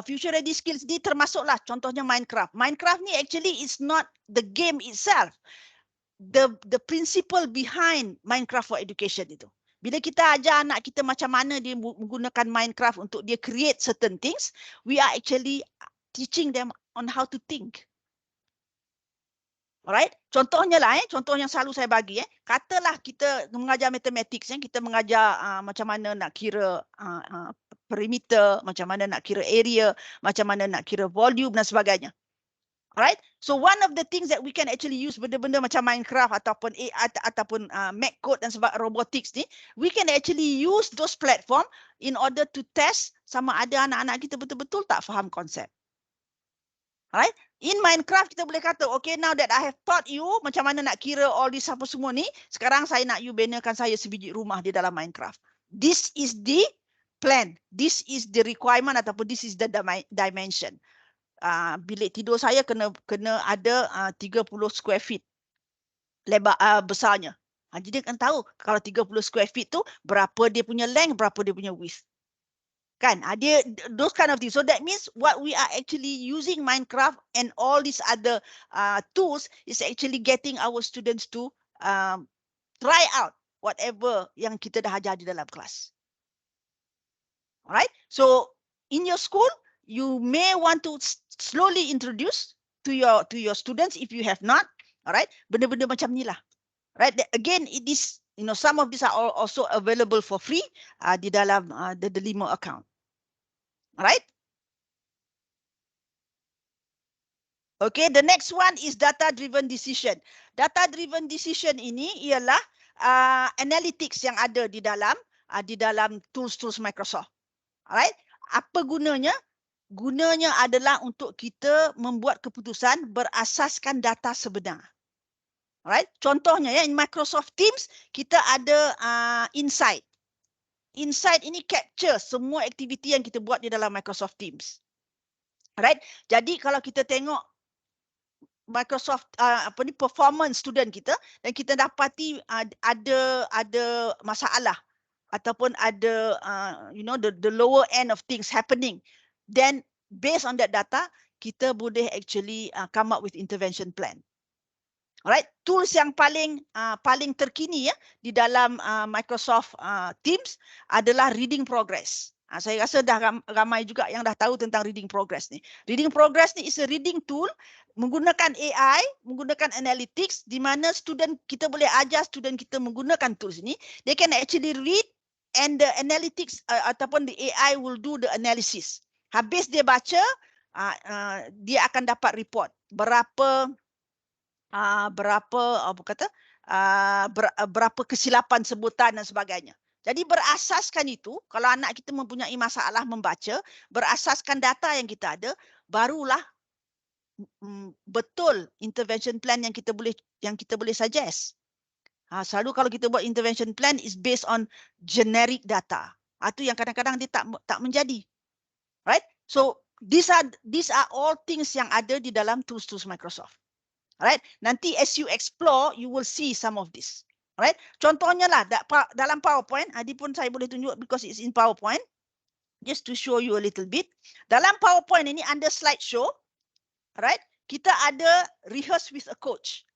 future ready skills ni termasuklah contohnya Minecraft. Minecraft ni actually is not the game itself. The principle behind Minecraft for education itu. Bila kita ajar anak kita macam mana dia menggunakan Minecraft untuk dia create certain things, we are actually teaching them on how to think. Alright, contohnya lah, contoh yang selalu saya bagi, katalah kita mengajar mathematics, kita mengajar macam mana nak kira perimeter, macam mana nak kira area, macam mana nak kira volume dan sebagainya. Alright, so one of the things that we can actually use benda-benda macam Minecraft ataupun AI ataupun Mac code dan sebagainya robotics ni, we can actually use those platform in order to test sama ada anak-anak kita betul-betul tak faham konsep. Alright, in Minecraft kita boleh kata, okay, now that I have taught you macam mana nak kira all this apa semua ni, sekarang saya nak you benakan saya sebiji rumah di dalam Minecraft. This is the plan, this is the requirement ataupun this is the dimension. Bilik tidur saya kena ada 30 square feet lebar besarnya. Jadi dia akan tahu kalau 30 square feet tu berapa dia punya length, berapa dia punya width. Kan? Dia those kind of things. So that means what we are actually using Minecraft and all these other tools is actually getting our students to try out whatever yang kita dah ajar di dalam kelas. Alright? So in your school, you may want to slowly introduce to your students if you have not. Alright? Benda-benda macam ni lah. Right? Again, it is, you know, some of these are also available for free di dalam the Delimo account. Alright? Okay, the next one is data-driven decision. Data-driven decision ini ialah analytics yang ada di dalam tools-tools Microsoft. Alright? Apa gunanya? Gunanya adalah untuk kita membuat keputusan berasaskan data sebenar. Alright? Contohnya ya, in Microsoft Teams kita ada Insight. Insight ini capture semua aktiviti yang kita buat di dalam Microsoft Teams. Alright? Jadi kalau kita tengok Microsoft performance student kita dan kita dapati ada masalah ataupun ada you know the lower end of things happening, then based on that data kita boleh actually come up with intervention plan. Alright, tools yang paling terkini ya di dalam Microsoft Teams adalah reading progress. Saya rasa dah ramai juga yang dah tahu tentang reading progress ni. Reading progress ni is a reading tool menggunakan AI, menggunakan analytics di mana student kita boleh ajar student kita menggunakan tools ni. They can actually read and the analytics ataupun the AI will do the analysis. Habis dia baca, dia akan dapat report berapa berapa kesilapan sebutan dan sebagainya. Jadi berasaskan itu, kalau anak kita mempunyai masalah membaca, berasaskan data yang kita ada, barulah betul intervention plan yang kita boleh suggest. Selalu kalau kita buat intervention plan is based on generic data. Itu yang kadang-kadang dia tak menjadi. Right? So these are all things yang ada di dalam tools-tools Microsoft. Right? Nanti as you explore, you will see some of this. Right? Contohnya lah dalam PowerPoint, Adi pun saya boleh tunjuk because it's in PowerPoint. Just to show you a little bit. Dalam PowerPoint ini under slideshow, right? Kita ada rehearse with a coach.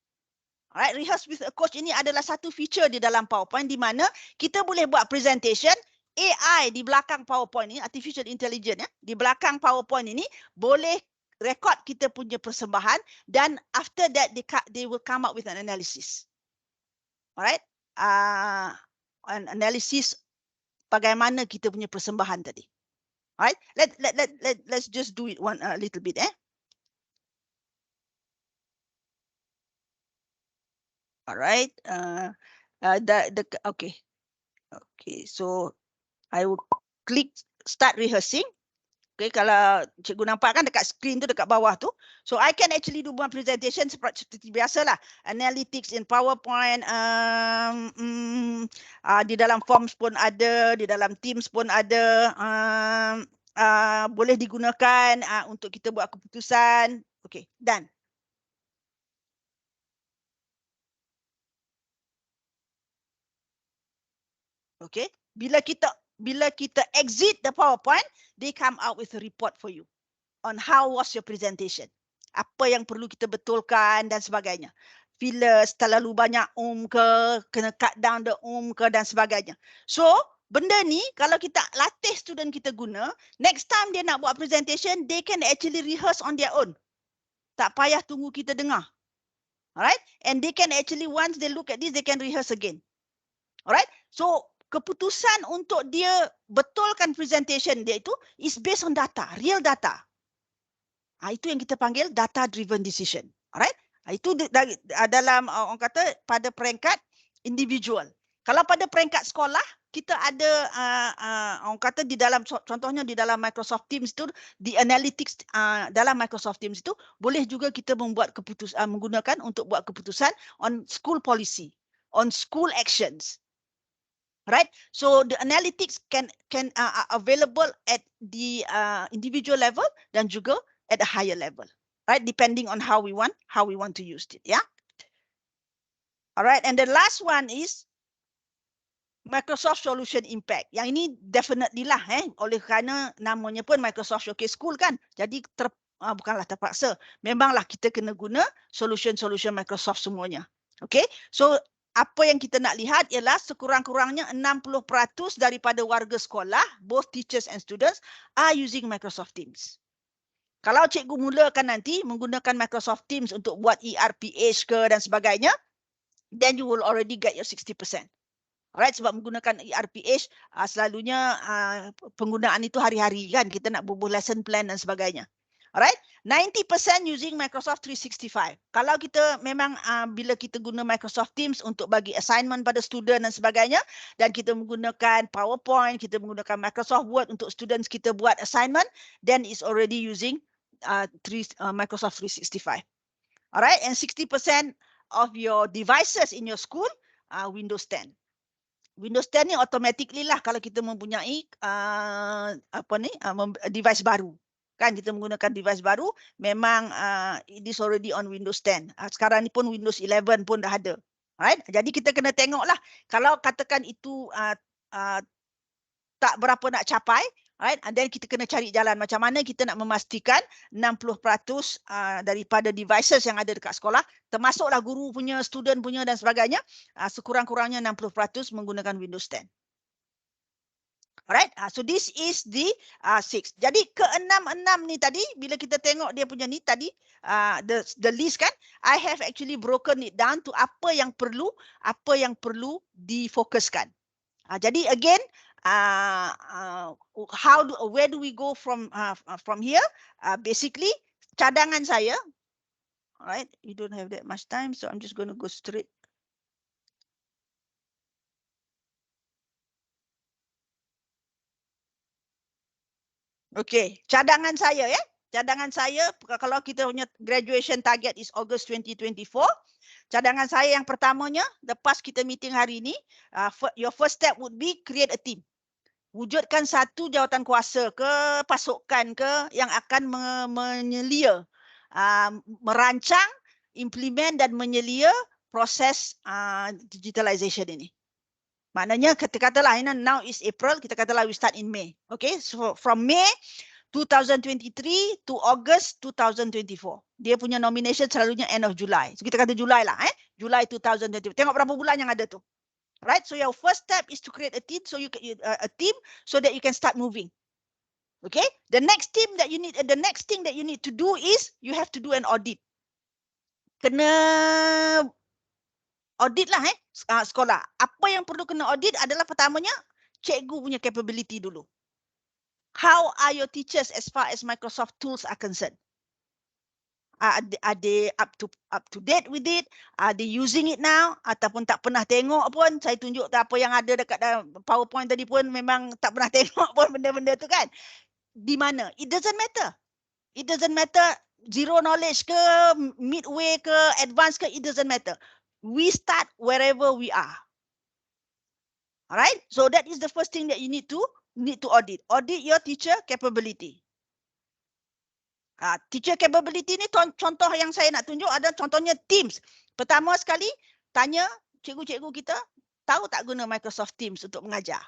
Right? Rehearse with a coach ini adalah satu feature di dalam PowerPoint di mana kita boleh buat presentation, AI di belakang PowerPoint ini, artificial intelligence ya, di belakang PowerPoint ini boleh rekod kita punya persembahan dan after that they will come up with an analysis. Alright? An analysis bagaimana kita punya persembahan tadi. Alright? Let's just do it one a little bit Alright. Okay. Okay, so I will click start rehearsing. Okay, kalau cikgu nampak kan dekat screen tu dekat bawah tu. So I can actually do one presentation seperti biasalah. Analytics in PowerPoint, di dalam Forms pun ada, di dalam Teams pun ada. Boleh digunakan untuk kita buat keputusan. Okay, done. Okay, bila kita exit the PowerPoint, they come out with a report for you on how was your presentation. Apa yang perlu kita betulkan dan sebagainya. Fillers, terlalu banyak ke, kena cut down the ke dan sebagainya. So, benda ni kalau kita latih student kita guna, next time dia nak buat presentation, they can actually rehearse on their own. Tak payah tunggu kita dengar. Alright? And they can actually, once they look at this, they can rehearse again. Alright? So, keputusan untuk dia betulkan presentation dia itu is based on data, real data. Itu yang kita panggil data driven decision. Alright? Itu dalam orang kata pada peringkat individual. Kalau pada peringkat sekolah, kita ada orang kata di dalam contohnya di dalam Microsoft Teams itu di analytics dalam Microsoft Teams itu boleh juga kita membuat keputusan menggunakan untuk buat keputusan on school policy, on school actions. Right, so the analytics can available at the individual level dan juga at a higher level, right? Depending on how we want to use it, yeah. Alright, and the last one is Microsoft Solution Impact. Yang ini definitely lah, oleh kerana namanya pun Microsoft Showcase School kan, jadi bukanlah terpaksa. Memanglah kita kena guna solution Microsoft semuanya. Okay, so apa yang kita nak lihat ialah sekurang-kurangnya 60% daripada warga sekolah, both teachers and students, are using Microsoft Teams. Kalau cikgu mulakan nanti menggunakan Microsoft Teams untuk buat ERPH ke dan sebagainya, then you will already get your 60%. Alright, sebab menggunakan ERPH, selalunya penggunaan itu hari-hari kan, kita nak bubuh lesson plan dan sebagainya. Alright, 90% using Microsoft 365. Kalau kita memang bila kita guna Microsoft Teams untuk bagi assignment pada student dan sebagainya, dan kita menggunakan PowerPoint, kita menggunakan Microsoft Word untuk students kita buat assignment, then it's already using Microsoft 365. Alright, and 60% of your devices in your school are Windows 10. Windows 10 ni automatically lah kalau kita mempunyai device baru. Kan kita menggunakan device baru, memang it is already on Windows 10. Sekarang ni pun Windows 11 pun dah ada. Right? Jadi kita kena tengoklah kalau katakan itu tak berapa nak capai, right? And then kita kena cari jalan macam mana kita nak memastikan 60% daripada devices yang ada dekat sekolah, termasuklah guru punya, student punya dan sebagainya, sekurang-kurangnya 60% menggunakan Windows 10. Alright, so this is the 6. Jadi ke-6 ni tadi, bila kita tengok dia punya ni tadi, the list kan, I have actually broken it down to apa yang perlu difokuskan. Jadi again, where do we go from here? Basically, cadangan saya, alright, you don't have that much time, so I'm just going to go straight. Okay, cadangan saya ya. Cadangan saya kalau kita punya graduation target is August 2024. Cadangan saya yang pertamanya, lepas kita meeting hari ini, your first step would be create a team. Wujudkan satu jawatan kuasa ke pasukan ke yang akan menyelia, merancang, implement dan menyelia proses digitalization ini. Maknanya katalah now is April, kita katalah we start in May. Okay, so from May 2023 to August 2024. Dia punya nomination selalunya end of July. So kita kata Julai lah, July 2024. Tengok berapa bulan yang ada tu. Right? So your first step is to create a team so so that you can start moving. Okay? The next thing that you need to do is you have to do an audit. Kena audit lah sekolah. Apa yang perlu kena audit adalah pertamanya cikgu punya capability dulu. How are your teachers as far as Microsoft tools are concerned? Are they up to date with it? Are they using it now? Ataupun tak pernah tengok pun, saya tunjuk apa yang ada dekat dalam PowerPoint tadi pun memang tak pernah tengok pun benda-benda tu kan. Di mana? It doesn't matter. It doesn't matter zero knowledge ke, midway ke, advanced ke, it doesn't matter. We start wherever we are. Alright? So that is the first thing that you need to audit. Audit your teacher capability. Teacher capability ni contoh yang saya nak tunjuk ada contohnya Teams. Pertama sekali, tanya cikgu-cikgu kita, tahu tak guna Microsoft Teams untuk mengajar?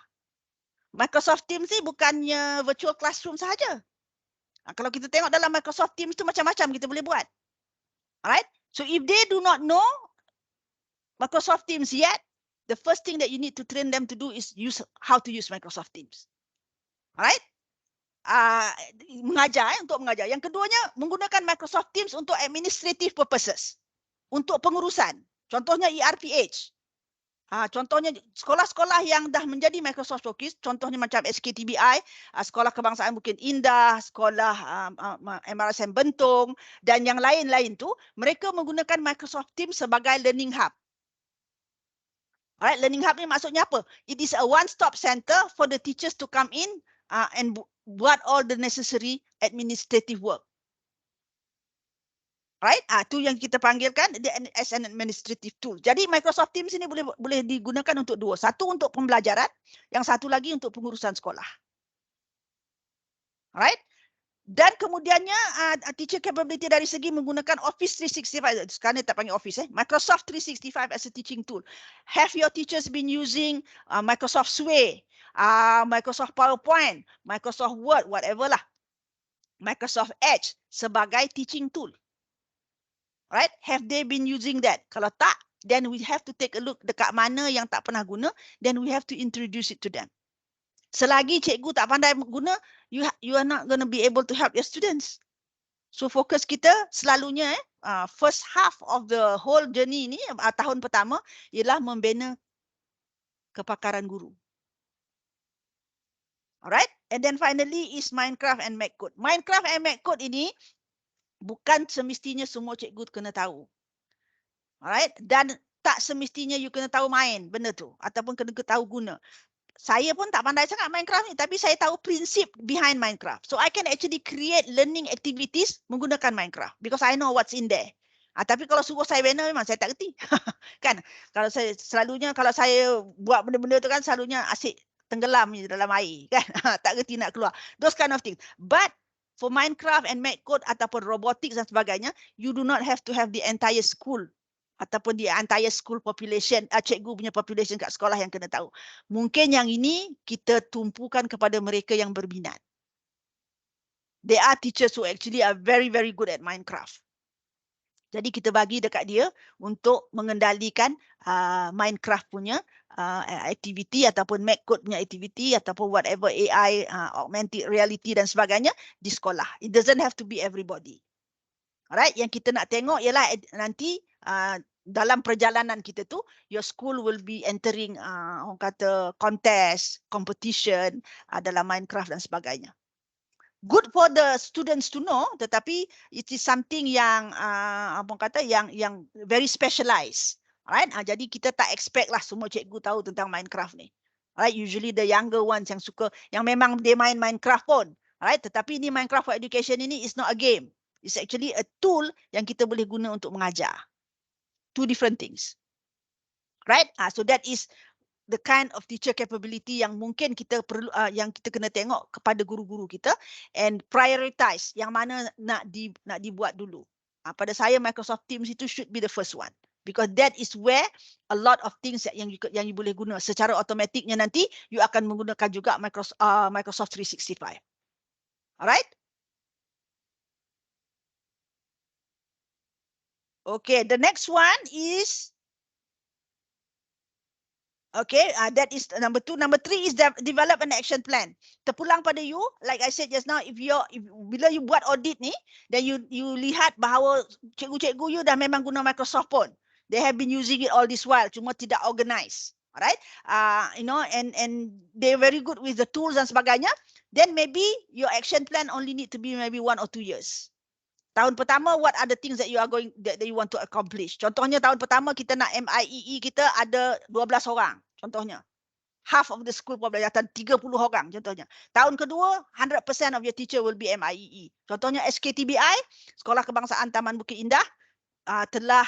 Microsoft Teams ni bukannya virtual classroom sahaja. Kalau kita tengok dalam Microsoft Teams tu macam-macam kita boleh buat. Alright? So if they do not know Microsoft Teams yet, the first thing that you need to train them to do is how to use Microsoft Teams. Alright? Untuk mengajar. Yang keduanya, menggunakan Microsoft Teams untuk administrative purposes. Untuk pengurusan. Contohnya ERPH. Contohnya sekolah-sekolah yang dah menjadi Microsoft Focus, contohnya macam SKTBI, Sekolah Kebangsaan Bukit Indah, Sekolah MRSM Bentong, dan yang lain-lain tu, mereka menggunakan Microsoft Teams sebagai learning hub. Alright, learning hub ni maksudnya apa? It is a one-stop center for the teachers to come in and buat all the necessary administrative work. Right? Tu yang kita panggilkan as an administrative tool. Jadi Microsoft Teams ini boleh digunakan untuk dua. Satu untuk pembelajaran, yang satu lagi untuk pengurusan sekolah. Right? Dan kemudiannya teacher capability dari segi menggunakan Office 365. Sekarang ni tak panggil Office. Microsoft 365 as a teaching tool. Have your teachers been using Microsoft Sway, Microsoft PowerPoint, Microsoft Word, whatever lah. Microsoft Edge sebagai teaching tool. Right? Have they been using that? Kalau tak, then we have to take a look dekat mana yang tak pernah guna, then we have to introduce it to them. Selagi cikgu tak pandai guna, you are not going to be able to help your students. So fokus kita selalunya first half of the whole journey ni, tahun pertama, ialah membina kepakaran guru. Alright? And then finally is Minecraft and MacCode. Minecraft and MacCode ini bukan semestinya semua cikgu kena tahu. Alright? Dan tak semestinya you kena tahu main benda tu. Ataupun kena tahu guna. Saya pun tak pandai sangat Minecraft ni. Tapi saya tahu prinsip behind Minecraft. So I can actually create learning activities menggunakan Minecraft. Because I know what's in there. Tapi kalau suruh saya bina memang saya tak kerti. Kan? Kalau saya buat benda-benda tu kan selalunya asyik tenggelam di dalam air. Kan? Tak kerti nak keluar. Those kind of things. But for Minecraft and MacCode ataupun robotics dan sebagainya, you do not have to have the entire school ataupun the entire school population, cikgu punya population kat sekolah yang kena tahu. Mungkin yang ini kita tumpukan kepada mereka yang berminat. There are teachers who actually are very, very good at Minecraft. Jadi kita bagi dekat dia untuk mengendalikan Minecraft punya activity ataupun make code punya activity ataupun whatever AI, augmented reality dan sebagainya di sekolah. It doesn't have to be everybody. Alright, yang kita nak tengok ialah nanti dalam perjalanan kita tu, your school will be entering orang kata contest, competition dalam Minecraft dan sebagainya. Good for the students to know, tetapi it is something yang apa kata yang very specialized. Alright, jadi kita tak expect lah semua cikgu tahu tentang Minecraft ni. Alright, usually the younger ones yang suka, yang memang dia main Minecraft pun. Alright, tetapi ni Minecraft for education ini is not a game. It's actually a tool yang kita boleh guna untuk mengajar. Two different things. Right? So that is the kind of teacher capability yang mungkin kita perlu, yang kita kena tengok kepada guru-guru kita, and prioritize yang mana nak dibuat dulu. Pada saya Microsoft Teams itu should be the first one, because that is where a lot of things yang you boleh guna secara automatiknya nanti you akan menggunakan juga Microsoft 365. Alright? Okay, the next one is okay, that is number 2. Number 3 is develop an action plan. Terpulang pada you, like I said just now, bila you buat audit ni, then you lihat bahawa cikgu-cikgu you dah memang guna Microsoft pun. They have been using it all this while, cuma tidak organize. Alright, you know, and they're very good with the tools dan sebagainya. Then maybe your action plan only need to be maybe 1 or 2 years. Tahun pertama, what are the things that you are going that you want to accomplish? Contohnya tahun pertama kita nak MIEE kita ada 12 orang. Contohnya. Half of the school population 30 orang contohnya. Tahun kedua 100% of your teacher will be MIEE. Contohnya SKTBI, Sekolah Kebangsaan Taman Bukit Indah, telah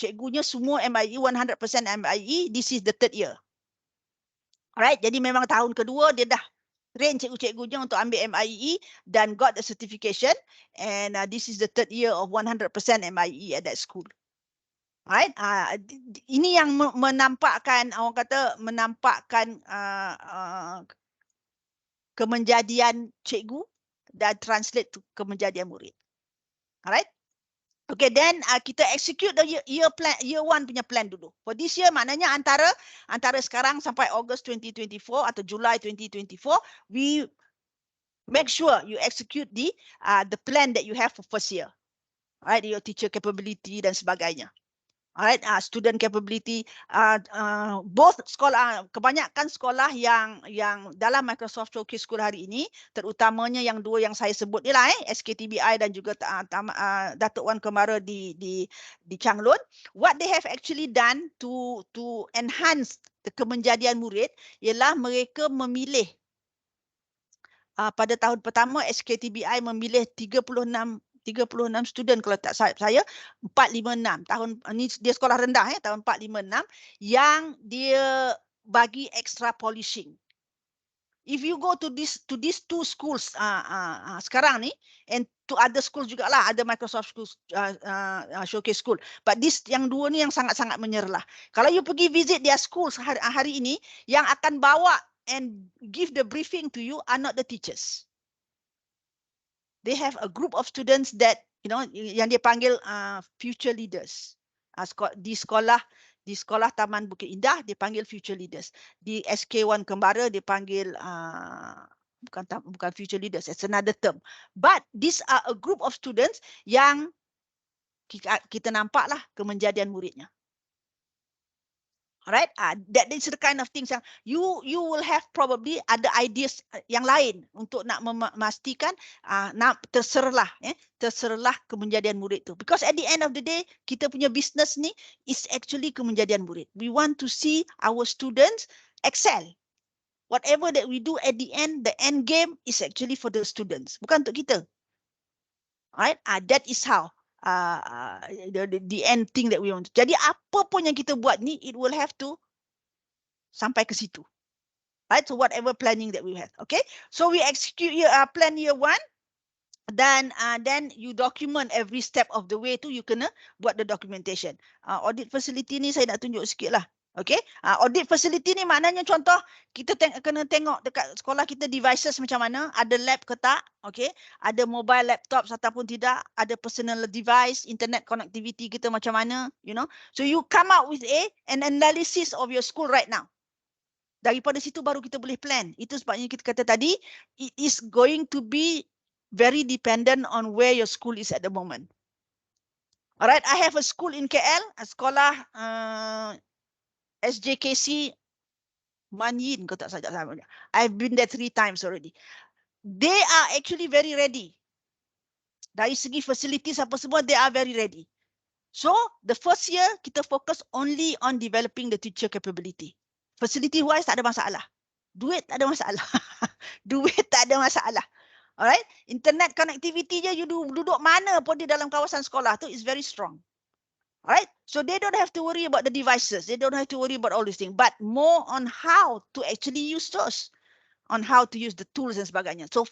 cikgunya semua MIE, 100% MIE. This is the 3rd year. Alright, jadi memang tahun kedua dia dah train cikgu-cikgunya untuk ambil MIE dan got the certification, and this is the 3rd year of 100% MIE at that school. Right? Ini yang menampakkan, orang kata menampakkan kemenjadian cikgu dan translate to kemenjadian murid. Alright? Okay, then kita execute the year 1 punya plan dulu. For this year maknanya antara sekarang sampai August 2024 atau July 2024, we make sure you execute the plan that you have for first year. Alright, your teacher capability dan sebagainya. Alright, student capability, both sekolah, kebanyakan sekolah yang dalam Microsoft Showcase School hari ini, terutamanya yang dua yang saya sebut ni lah, SKTBI dan juga Datuk Wan Kemara di Changlun. What they have actually done to enhance the kemenjadian murid ialah mereka memilih pada tahun pertama SKTBI memilih 36 student, kalau tak saya 456. Tahun ni dia sekolah rendah tahun 456 yang dia bagi extra polishing. If you go to these 2 schools sekarang ni, and to other schools jugalah, ada Microsoft schools, Showcase School, but this yang dua ni yang sangat-sangat menyerlah. Kalau you pergi visit their schools hari ini, yang akan bawa and give the briefing to you are not the teachers. They have a group of students that, you know, yang dia panggil future leaders. Di sekolah Taman Bukit Indah dia panggil future leaders. Di SK1 Kembara dia panggil bukan future leaders, it's another term. But these are a group of students yang kita nampaklah kemenjadian muridnya. Alright, that is the kind of things yang you will have probably ada ideas yang lain untuk nak memastikan terserlah kemenjadian murid tu. Because at the end of the day, kita punya business ni is actually kemenjadian murid. We want to see our students excel. Whatever that we do at the end game is actually for the students, bukan untuk kita. Alright, that is how. The end thing that we want. Jadi apa pun yang kita buat ni, it will have to sampai ke situ. Right? So whatever planning that we have. Okay. So we execute plan year 1. Then you document every step of the way tu. You kena buat the documentation. Audit facility ni saya nak tunjuk sikit lah. Okay, audit facility ni maknanya contoh kita kena tengok dekat sekolah kita devices macam mana, ada lab ke tak, okay, ada mobile laptops ataupun tidak, ada personal device, internet connectivity kita macam mana, you know. So you come out with an analysis of your school right now. Daripada situ baru kita boleh plan. Itu sebabnya kita kata tadi, it is going to be very dependent on where your school is at the moment. Alright, I have a school in KL, a sekolah SJKC Manyin kau tak saja sama. I've been there 3 times already. They are actually very ready. Dari segi facilities apa semua, they are very ready. So the first year kita fokus only on developing the teacher capability. Facility wise tak ada masalah. Duit tak ada masalah. Duit tak ada masalah. Alright, internet connectivity je you duduk mana pun di dalam kawasan sekolah tu is very strong. Alright, so they don't have to worry about the devices. They don't have to worry about all these things, but more on how to actually use those, on how to use the tools dan sebagainya. So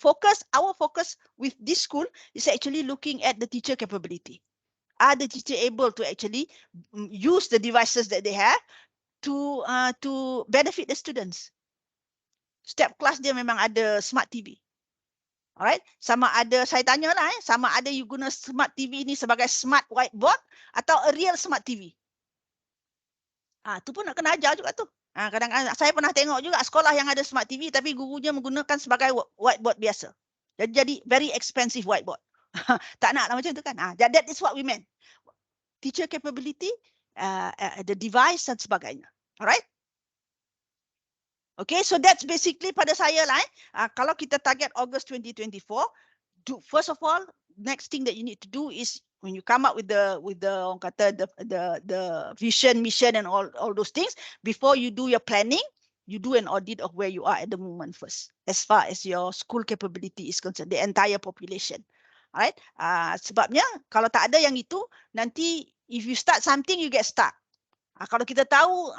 our focus with this school is actually looking at the teacher capability. Are the teacher able to actually use the devices that they have to benefit the students? Setiap kelas dia memang ada smart TV. Alright, sama ada saya tanyalah sama ada you guna smart TV ini sebagai smart whiteboard atau a real smart TV. Tu pun nak kena ajar juga tu. Kadang-kadang saya pernah tengok juga sekolah yang ada smart TV tapi gurunya menggunakan sebagai whiteboard biasa. Jadi very expensive whiteboard. Tak naklah macam tu kan. That is what we meant. Teacher capability, the device dan sebagainya. Alright? Okay, so that's basically pada saya lah. Kalau kita target August 2024, first of all, next thing that you need to do is when you come up with the orang kata the vision, mission and all those things, before you do your planning, you do an audit of where you are at the moment first, as far as your school capability is concerned, the entire population. Alright, sebabnya kalau tak ada yang itu, nanti if you start something, you get stuck. Kalau kita tahu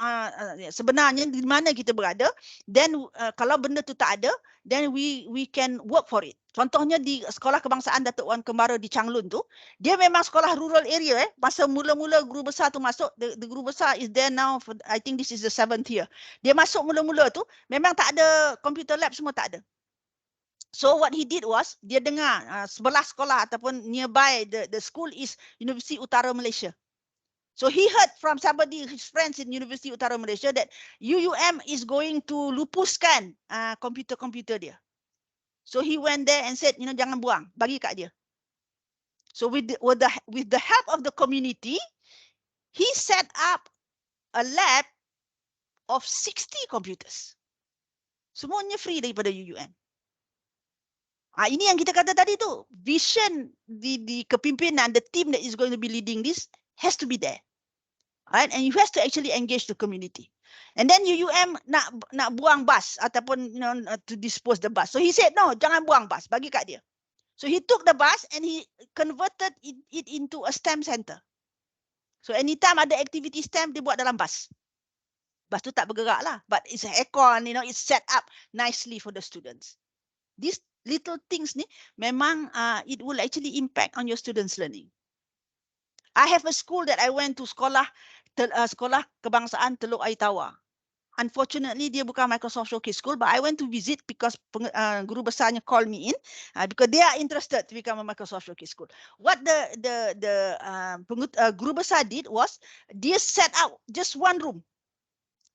sebenarnya di mana kita berada, then kalau benda tu tak ada, then we can work for it. Contohnya di Sekolah Kebangsaan Datuk Wan Kembara di Changlun tu, dia memang sekolah rural area. Masa mula-mula guru besar tu masuk, the guru besar is there now, for, I think this is the 7th year. Dia masuk mula-mula tu, memang tak ada computer lab, semua tak ada. So what he did was, dia dengar sebelah sekolah ataupun nearby the school is Universiti Utara Malaysia. So he heard from somebody, his friends in Universiti Utara Malaysia, that UUM is going to lupuskan komputer-komputer dia. So he went there and said, jangan buang, bagi kat dia. So with the help of the community, he set up a lab of 60 computers. Semuanya free daripada UUM. Ini yang kita kata tadi tu, vision di kepimpinan, the team that is going to be leading this has to be there. Right? And you have to actually engage the community. And then UUM nak buang bus ataupun to dispose the bus. So he said, no, jangan buang bus, bagi kat dia. So he took the bus and he converted it into a STEM center. So anytime ada activity STEM, dia buat dalam bus. Bus tu tak bergerak lah, but it's aircon, it's set up nicely for the students. These little things ni memang it will actually impact on your students' learning. I have a school that I went to, sekolah Kebangsaan Teluk Air Tawar. Unfortunately, dia bukan Microsoft Showcase School, but I went to visit because guru besarnya call me in because they are interested to become a Microsoft Showcase School. What the guru besar did was, dia set up just one room.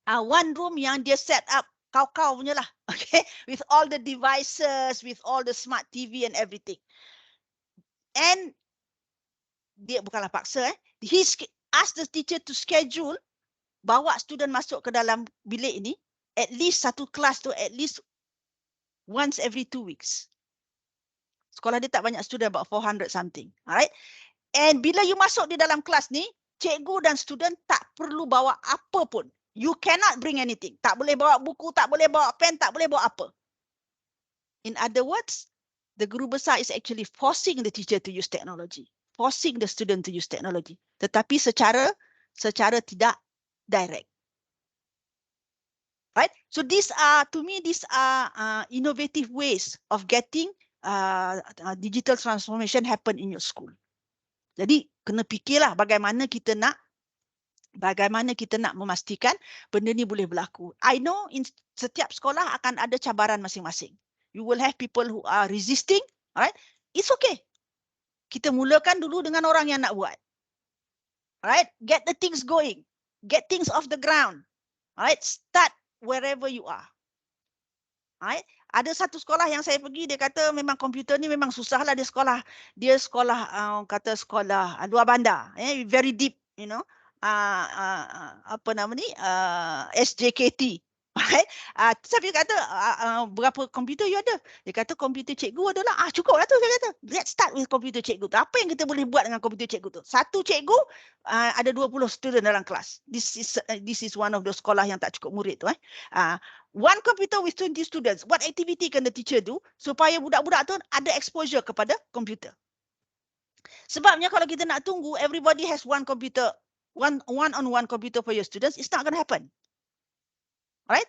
One room yang dia set up kau-kau punya lah, okay, with all the devices, with all the smart TV and everything. And dia bukanlah paksa, he asked the teacher to schedule, bawa student masuk ke dalam bilik ini, at least satu kelas tu at least once every 2 weeks. Sekolah dia tak banyak student, about 400 something. Alright. And bila you masuk di dalam kelas ni, cikgu dan student tak perlu bawa apa pun. You cannot bring anything. Tak boleh bawa buku, tak boleh bawa pen, tak boleh bawa apa. In other words, the guru besar is actually forcing the teacher to use technology. Forcing the student to use technology, tetapi secara tidak direct. Right? So these are innovative ways of getting digital transformation happen in your school. Jadi kena fikirlah bagaimana kita nak Bagaimana kita nak memastikan benda ni boleh berlaku. I know in setiap sekolah akan ada cabaran masing-masing. You will have people who are resisting, alright? It's okay. Kita mulakan dulu dengan orang yang nak buat. Alright? Get the things going. Get things off the ground. Alright? Start wherever you are. Alright? Ada satu sekolah yang saya pergi, dia kata memang komputer ni memang susah lah dia sekolah kata sekolah luar bandar, very deep, you know, apa nama ni, SJKT. Right? Tapi dia kata berapa komputer you ada? Dia kata komputer cikgu adalah cukup lah tu. Dia kata let's start with komputer cikgu tu. Apa yang kita boleh buat dengan komputer cikgu tu? Satu cikgu ada 20 student dalam kelas. This is one of the sekolah yang tak cukup murid tu. One computer with 20 students. What activity can the teacher do supaya budak-budak tu ada exposure kepada komputer? Sebabnya kalau kita nak tunggu everybody has one computer, one-on-one computer for your students, it's not going to happen. Right?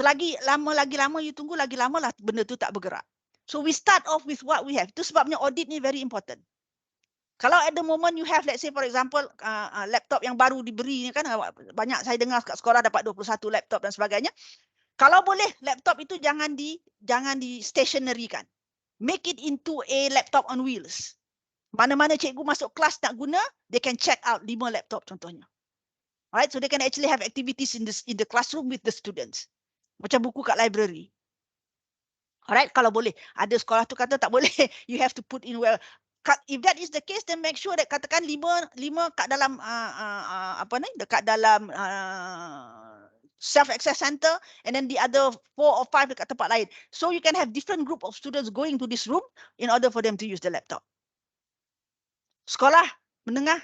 Lagi lama you tunggu, lagi lama lah benda tu tak bergerak. So we start off with what we have. Itu sebabnya audit ni very important. Kalau at the moment you have, let's say for example, laptop yang baru diberi ni kan, banyak saya dengar kat sekolah dapat 21 laptop dan sebagainya. Kalau boleh laptop itu jangan di stationary kan. Make it into a laptop on wheels. Mana-mana cikgu masuk kelas nak guna, they can check out 5 laptop contohnya. Alright, so they can actually have activities in the classroom with the students. Macam buku kat library. Alright, kalau boleh. Ada sekolah tu kata tak boleh. You have to put in well. If that is the case, then make sure that katakan 5 kat dalam apa ni, dekat dalam self-access center, and then the other 4 or 5 dekat tempat lain. So you can have different group of students going to this room in order for them to use the laptop. Sekolah menengah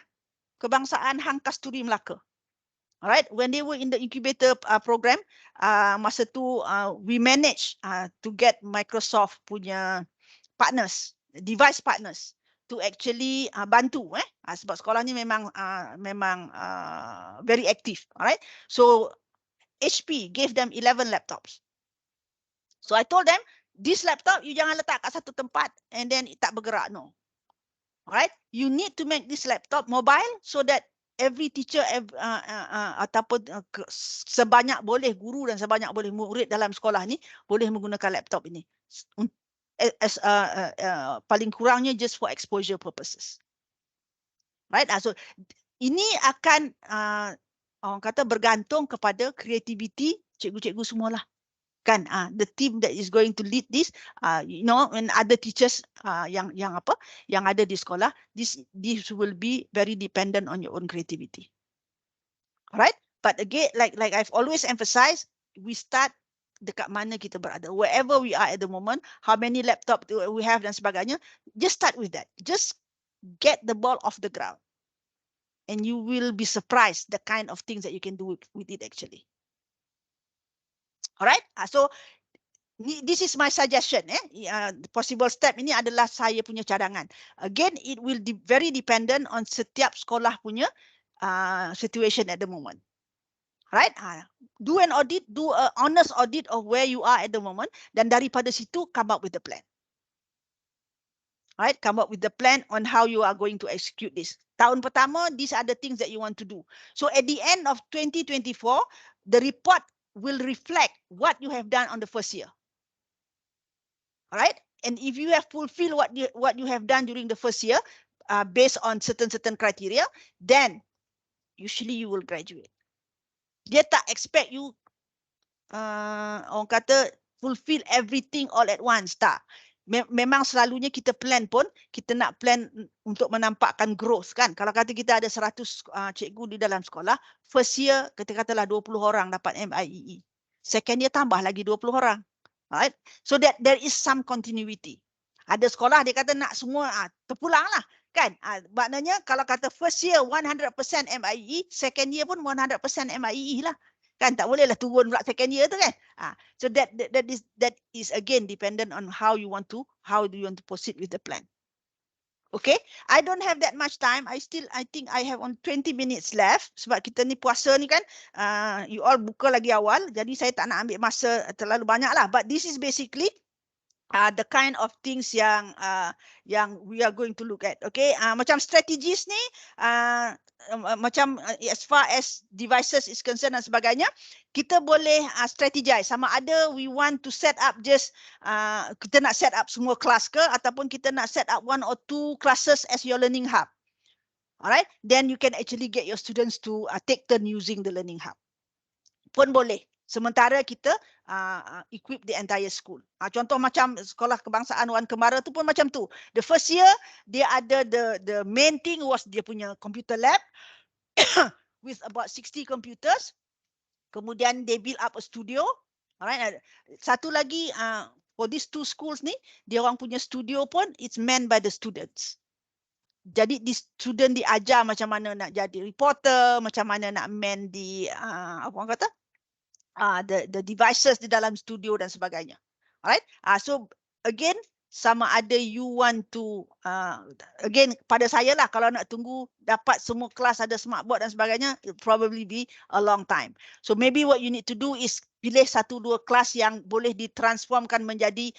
kebangsaan Hang Kasturi Melaka. Alright, when they were in the incubator program, masa tu we managed to get Microsoft punya partners, device partners, to actually bantu, sebab sekolah ni memang very active. Alright, so HP gave them 11 laptops. So I told them, this laptop you jangan letak kat satu tempat and then tak bergerak, no. Alright, you need to make this laptop mobile so that every teacher ataupun sebanyak boleh guru dan sebanyak boleh murid dalam sekolah ni boleh menggunakan laptop ini as paling kurangnya just for exposure purposes. Right? So ini akan orang kata bergantung kepada kreativiti cikgu-cikgu semualah. Kan, the team that is going to lead this, you know, and other teachers yang ada di sekolah, this will be very dependent on your own creativity. Alright, but again, like I've always emphasized, we start dekat mana kita berada, wherever we are at the moment, how many laptop we have dan sebagainya, just start with that. Just get the ball off the ground, and you will be surprised the kind of things that you can do with it actually. Alright, so this is my suggestion. The possible step ini adalah saya punya cadangan. Again, it will very dependent on setiap sekolah punya situation at the moment. Right? Do an audit, do an honest audit of where you are at the moment, dan daripada situ come up with the plan. Right? Come up with the plan on how you are going to execute this. Tahun pertama, these are the things that you want to do. So at the end of 2024, the report will reflect what you have done on the first year. Alright, and if you have fulfilled what you have done during the first year, based on certain criteria, then usually you will graduate. Dia tak expect you, orang kata fulfill everything all at once, tak. Memang selalunya kita plan pun, kita nak plan untuk menampakkan growth kan. Kalau kata kita ada 100 cikgu di dalam sekolah, first year katalah 20 orang dapat MIEE. Second year tambah lagi 20 orang. Right? So that there is some continuity. Ada sekolah dia kata nak semua terpulang lah kan. Maknanya kalau kata first year 100% MIEE, second year pun 100% MIEE lah. Kan tak bolehlah turun pula second year tu kan. So that is again dependent on how do you want to proceed with the plan. Okay, I don't have that much time. I think I have on 20 minutes left sebab kita ni puasa ni kan. You all buka lagi awal, jadi saya tak nak ambil masa terlalu banyak lah. But this is basically the kind of things yang we are going to look at. Okay, macam strategies ni, macam as far as devices is concerned dan sebagainya, kita boleh strategize sama ada we want to set up just kita nak set up semua kelas ke, ataupun kita nak set up 1 or 2 classes as your learning hub. Alright, then you can actually get your students to take turn using the learning hub. Pun boleh. Sementara kita equip the entire school. Contoh macam sekolah kebangsaan Wan Kembara tu pun macam tu. The first year dia ada the main thing was dia punya computer lab with about 60 computers. Kemudian they build up a studio. Alright. Satu lagi for these 2 schools ni, dia orang punya studio pun it's manned by the students. Jadi di student diajar macam mana nak jadi reporter, macam mana nak man di apa orang kata? The devices di dalam studio dan sebagainya. Alright. So again, sama ada you want to again pada saya lah, kalau nak tunggu dapat semua kelas ada smartboard dan sebagainya, it probably be a long time. So maybe what you need to do is pilih 1-2 kelas yang boleh ditransformkan menjadi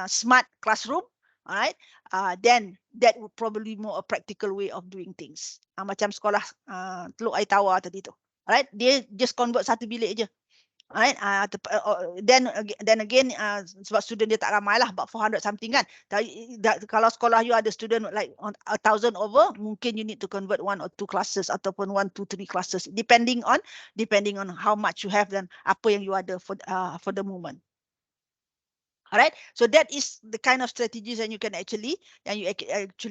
smart classroom. Alright, then that would probably more a practical way of doing things. Macam sekolah Teluk Air Tawar tadi tu. Alright, dia just convert satu bilik je. Alright, then again sebab student dia tak ramai lah, about 400 something kan. Kalau sekolah you ada student like 1,000 over, mungkin you need to convert 1 or 2 classes ataupun 1, 2, 3 classes depending on how much you have dan apa yang you ada for the moment. Alright, so that is the kind of strategies that you can actually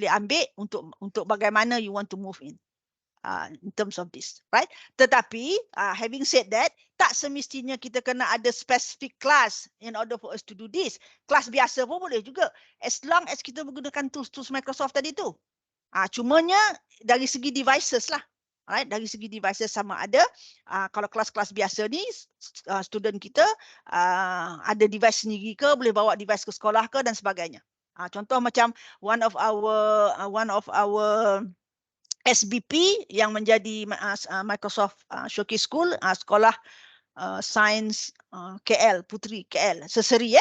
ambil untuk bagaimana you want to move in terms of this, right? Tetapi having said that, tak semestinya kita kena ada specific class in order for us to do this. Kelas biasa pun boleh juga, as long as kita menggunakan tools Microsoft tadi tu. Cumanya dari segi devices lah. Alright, dari segi devices sama ada kalau kelas-kelas biasa ni student kita ada device sendiri ke, boleh bawa device ke sekolah ke dan sebagainya. Contoh macam one of our SBP yang menjadi Microsoft Showcase School, sekolah Sains KL, Puteri KL, Seseri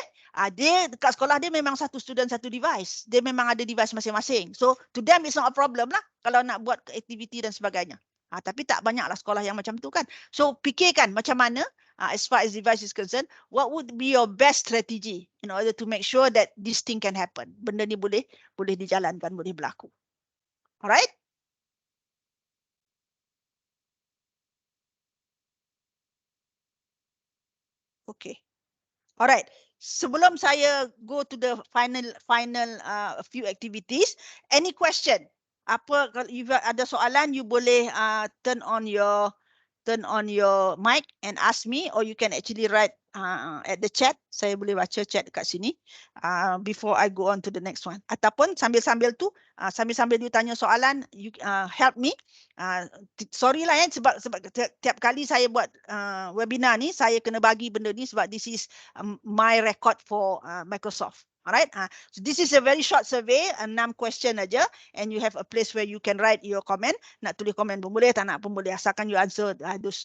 dia dekat sekolah dia memang satu student satu device. Dia memang ada device masing-masing. So to them it's not a problem lah kalau nak buat aktiviti dan sebagainya. Tapi tak banyaklah sekolah yang macam tu kan. So fikirkan macam mana as far as device is concerned, what would be your best strategy in order to make sure that this thing can happen. Benda ni boleh dijalankan, boleh berlaku. Alright? Okay. Alright. Sebelum saya go to the final few activities, any question? Apa kalau you ada soalan, you boleh turn on your mic and ask me, or you can actually write at the chat. Saya boleh baca chat dekat sini before I go on to the next one. Ataupun sambil-sambil tu, sambil-sambil you tanya soalan, you help me. Sorry lah sebab tiap kali saya buat webinar ni, saya kena bagi benda ni sebab this is my record for Microsoft. Alright, so this is a very short survey, 6 question aja, and you have a place where you can write your comment. Nak tulis komen pun boleh, tak nak pun boleh, asalkan you answer those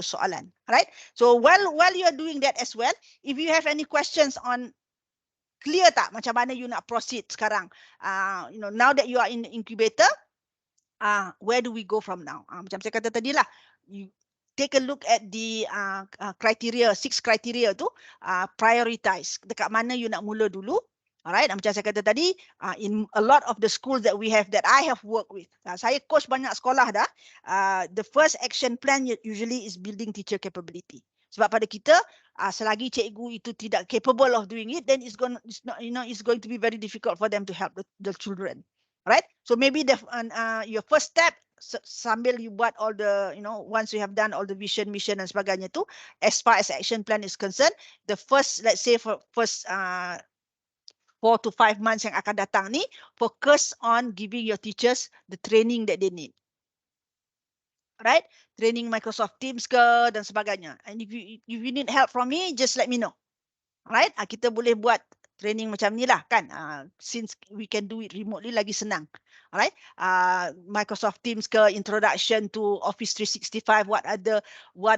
soalan. Alright, so while you are doing that as well, if you have any questions on clear tak macam mana you nak proceed sekarang, now that you are in the incubator, where do we go from now? Macam saya kata tadi lah, you take a look at the criteria, 6 criteria tu, prioritize dekat mana you nak mula dulu. Alright, macam saya kata tadi, in a lot of the schools that we have, that I have worked with, saya coach banyak sekolah dah, the first action plan usually is building teacher capability. Sebab pada kita, selagi cikgu itu tidak capable of doing it, then it's going to be very difficult for them to help the children. Right? So maybe your first step, sambil you buat all the, once you have done all the vision, mission dan sebagainya tu, as far as action plan is concerned, the first, let's say for first 4 to 5 months yang akan datang ni, focus on giving your teachers the training that they need. Right? Training Microsoft Teams ke dan sebagainya. And if you need help from me, just let me know. Right? Kita boleh buat training macam ni lah kan, since we can do it remotely, lagi senang. Alright, Microsoft Teams ke, introduction to Office 365, what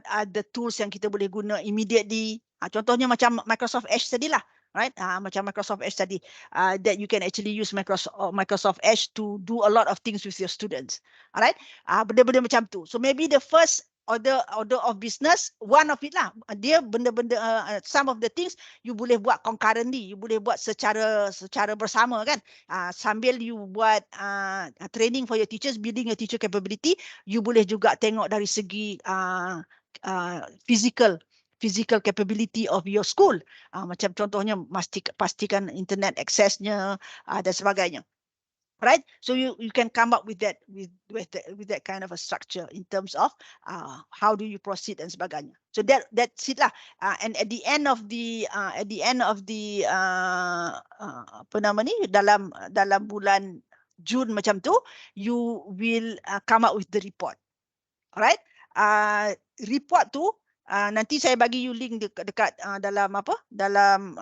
are the tools yang kita boleh guna immediately. Contohnya macam Microsoft Edge tadi lah. right? Macam Microsoft Edge tadi, that you can actually use Microsoft Edge to do a lot of things with your students, alright? Benda-benda macam tu. So maybe the first order of business, one of it lah, dia benda-benda some of the things you boleh buat concurrently, you boleh buat secara bersama kan, sambil you buat training for your teachers, building your teacher capability, you boleh juga tengok dari segi physical capability of your school. Macam contohnya pastikan internet aksesnya dan sebagainya. Right, so you can come up with that with that kind of a structure in terms of how do you proceed dan sebagainya. So that's it lah. And at the end of the apa nama ni, dalam bulan Jun macam tu, you will come up with the report. Alright, report tu nanti saya bagi you link dekat dalam apa, dalam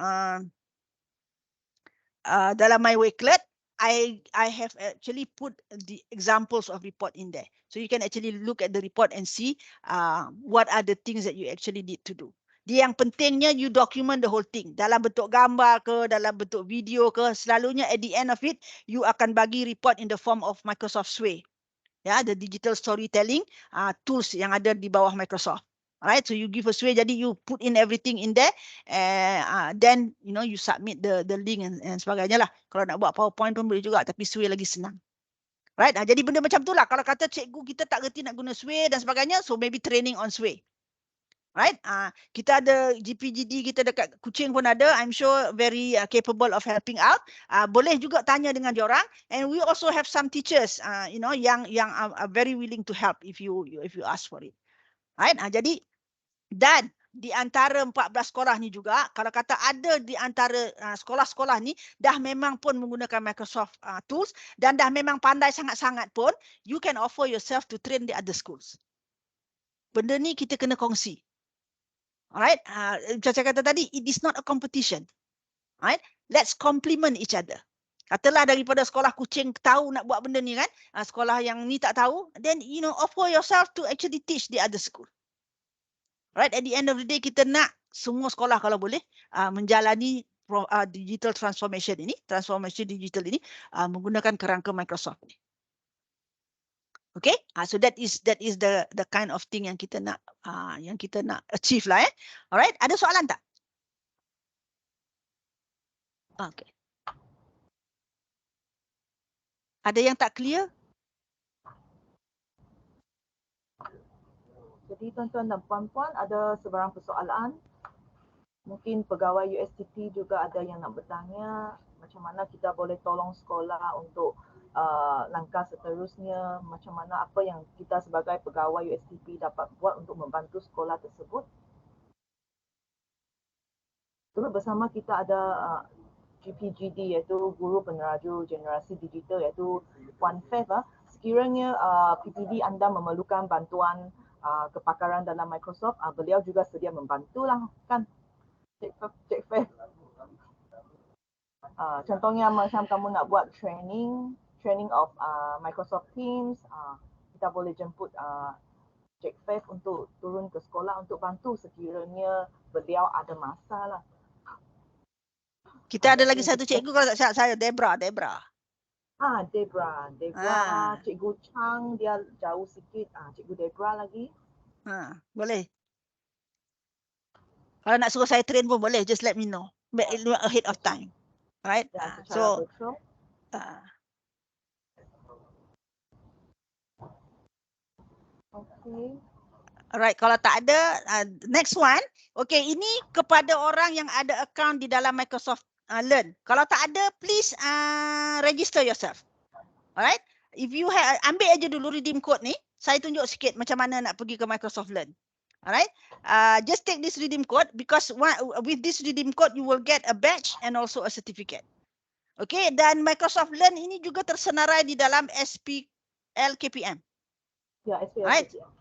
my Wakelet. I have actually put the examples of report in there. So you can actually look at the report and see what are the things that you actually need to do. Dia yang pentingnya you document the whole thing. Dalam bentuk gambar ke, dalam bentuk video ke, selalunya at the end of it, you akan bagi report in the form of Microsoft Sway. Ya, the digital storytelling tools yang ada di bawah Microsoft. Alright, so you give a Sway, jadi you put in everything in there, then you submit the link and sebagainya lah. Kalau nak buat PowerPoint pun boleh juga, tapi Sway lagi senang. Right, jadi benda macam tu lah. Kalau kata cikgu kita tak reti nak guna Sway dan sebagainya, so maybe training on Sway. Right, kita ada GPGD kita dekat Kuching pun ada. I'm sure very capable of helping out. Boleh juga tanya dengan diorang. And we also have some teachers, yang are very willing to help if you ask for it. Right, jadi dan di antara 14 sekolah ni juga, kalau kata ada di antara sekolah-sekolah ni dah memang pun menggunakan Microsoft tools dan dah memang pandai sangat-sangat pun, you can offer yourself to train the other schools. Benda ni kita kena kongsi. Alright, macam saya kata tadi, it is not a competition. Alright, let's complement each other. Katalah daripada sekolah Kuching tahu nak buat benda ni kan, sekolah yang ni tak tahu, then offer yourself to actually teach the other school. Right, at the end of the day kita nak semua sekolah kalau boleh menjalani digital transformation digital ini menggunakan kerangka Microsoft ni. Okay, so that is the kind of thing yang kita nak achieve lah. Alright, ada soalan tak? Okay. Ada yang tak clear? Jadi tuan-tuan dan puan-puan, ada sebarang persoalan. Mungkin pegawai USTP juga ada yang nak bertanya macam mana kita boleh tolong sekolah untuk langkah seterusnya, macam mana apa yang kita sebagai pegawai USTP dapat buat untuk membantu sekolah tersebut. Dulu bersama kita ada GPGD, iaitu Guru Peneraju Generasi Digital, iaitu Puan Fev. Sekiranya PPD anda memerlukan bantuan kepakaran dalam Microsoft, beliau juga sedia membantulah kan, Cik Fev. Contohnya macam kamu nak buat training of Microsoft Teams, kita boleh jemput Cik Fev untuk turun ke sekolah untuk bantu sekiranya beliau ada masalah. Kita ada lagi satu cikgu kalau tak silap saya, Debra. Debra. Cikgu Chang dia jauh sikit. Cikgu Debra lagi. Boleh. Kalau nak suruh saya train pun boleh, just let me know. Ahead of time. Right? So okay. Alright, kalau tak ada, next one. Okay, ini kepada orang yang ada account di dalam Microsoft Learn. Kalau tak ada, please register yourself. Alright, if you have, ambil aja dulu redeem code ni. Saya tunjuk sikit macam mana nak pergi ke Microsoft Learn. Alright, just take this redeem code because with this redeem code you will get a badge and also a certificate. Okay, dan Microsoft Learn ini juga tersenarai di dalam SPL KPM. Ya, SPL right? KPM.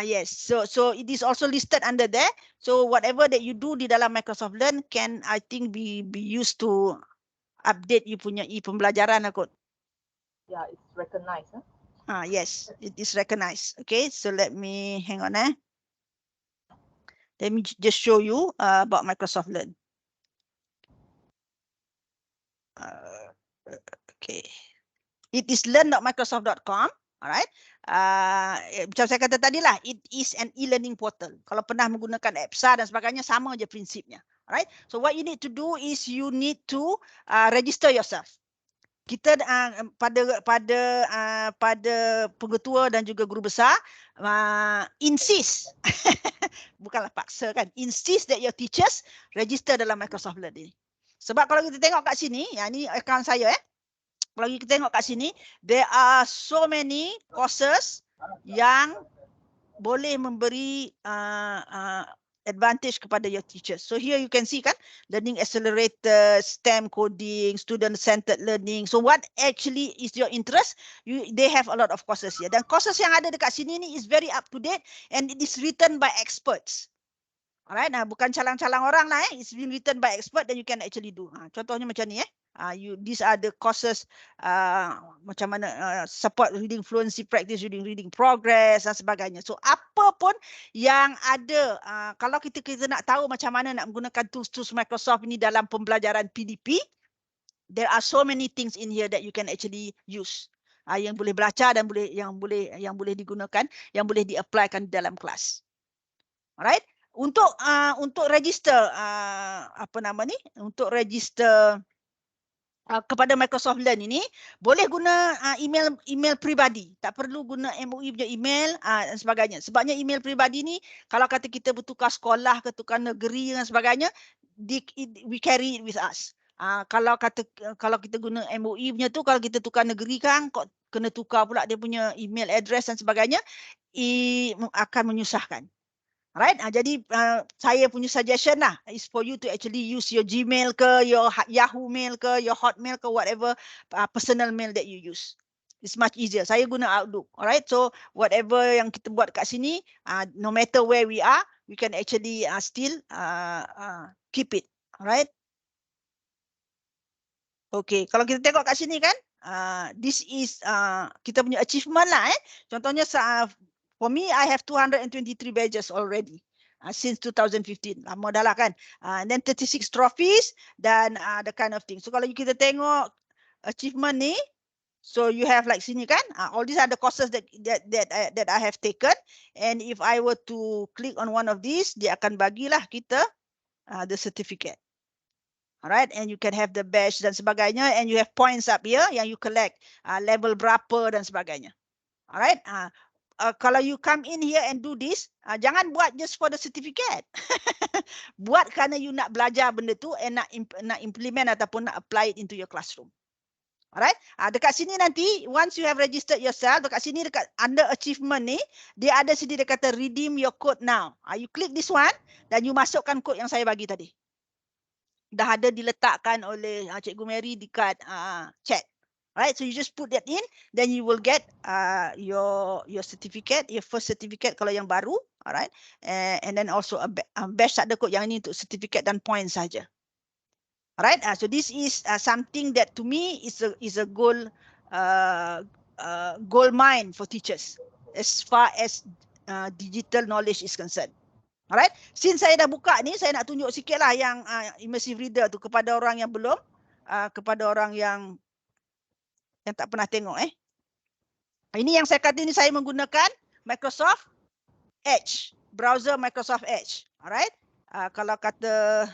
Yes, so it is also listed under there. So whatever that you do di dalam Microsoft Learn can, I think, be used to update you punya pembelajaran aku. Yeah, it's recognized. Yes, it is recognized. Okay, so let me hang on. Let me just show you about Microsoft Learn. Okay. It is learn.microsoft.com. Alright. Macam saya kata tadi lah, it is an e-learning portal. Kalau pernah menggunakan EPSA dan sebagainya, sama je prinsipnya. Alright. So what you need to do is you need to register yourself. Kita pada pengetua dan juga guru besar insist bukanlah paksa kan, insist that your teachers register dalam Microsoft Learn ini. Sebab kalau kita tengok kat sini, yang ni akaun saya kalau kita tengok kat sini, there are so many courses yang boleh memberi advantage kepada your teachers. So here you can see kan, learning accelerator, STEM coding, student-centered learning. So what actually is your interest? They have a lot of courses here. Dan courses yang ada dekat sini ni is very up to date and it is written by experts. Alright, nah bukan calang-calang orang lah It's been written by expert and you can actually do. Contohnya macam ni these are the courses macam mana support reading fluency practice, reading progress dan sebagainya. So apa pun yang ada kalau kita nak tahu macam mana nak menggunakan tools Microsoft ini dalam pembelajaran PDP, there are so many things in here that you can actually use. Yang boleh belajar dan yang boleh digunakan, yang boleh di-applykan dalam kelas. Alright? Untuk register untuk register kepada Microsoft Learn ini boleh guna email peribadi, tak perlu guna MOE punya email dan sebagainya. Sebabnya email peribadi ni kalau kata kita bertukar sekolah ke tukar negeri dan sebagainya, we carry it with us. Kalau kita guna MOE punya tu, kalau kita tukar negeri kan kok kena tukar pula dia punya email address dan sebagainya, akan menyusahkan. Right? Jadi saya punya suggestion lah is for you to actually use your Gmail ke, your Yahoo Mail ke, your Hotmail ke, whatever personal mail that you use. It's much easier. Saya guna Outlook. Alright, so whatever yang kita buat kat sini, no matter where we are, we can actually still keep it. Alright. Okay, kalau kita tengok kat sini kan, this is kita punya achievement lah. Contohnya for me, I have 223 badges already since 2015. Lama dah lah kan. And then 36 trophies dan the kind of thing. So kalau kita tengok achievement ni, so you have like sini kan, all these are the courses that I have taken. And if I were to click on one of these, dia akan bagilah kita the certificate. Alright, and you can have the badge dan sebagainya, and you have points up here yang you collect level berapa dan sebagainya. Alright. Kalau you come in here and do this, jangan buat just for the certificate. Buat kerana you nak belajar benda tu and nak implement ataupun nak apply it into your classroom. Alright. Dekat sini nanti, once you have registered yourself, dekat sini dekat under achievement ni, dia ada sini dia kata redeem your code now. You click this one dan you masukkan kod yang saya bagi tadi. Dah ada diletakkan oleh Cikgu Mary dekat chat. Right, so you just put that in, then you will get your certificate, your first certificate kalau yang baru, alright, and then also a badge tak ada kot, yang ini untuk certificate dan points saja. Alright, so this is something that to me is a gold mine for teachers as far as digital knowledge is concerned. Alright, since saya dah buka ni, saya nak tunjuk sikit lah yang immersive reader tu kepada orang yang belum, kepada orang yang tak pernah tengok. Ini yang saya kata ini saya menggunakan Microsoft Edge, browser Microsoft Edge. Alright. Kalau kata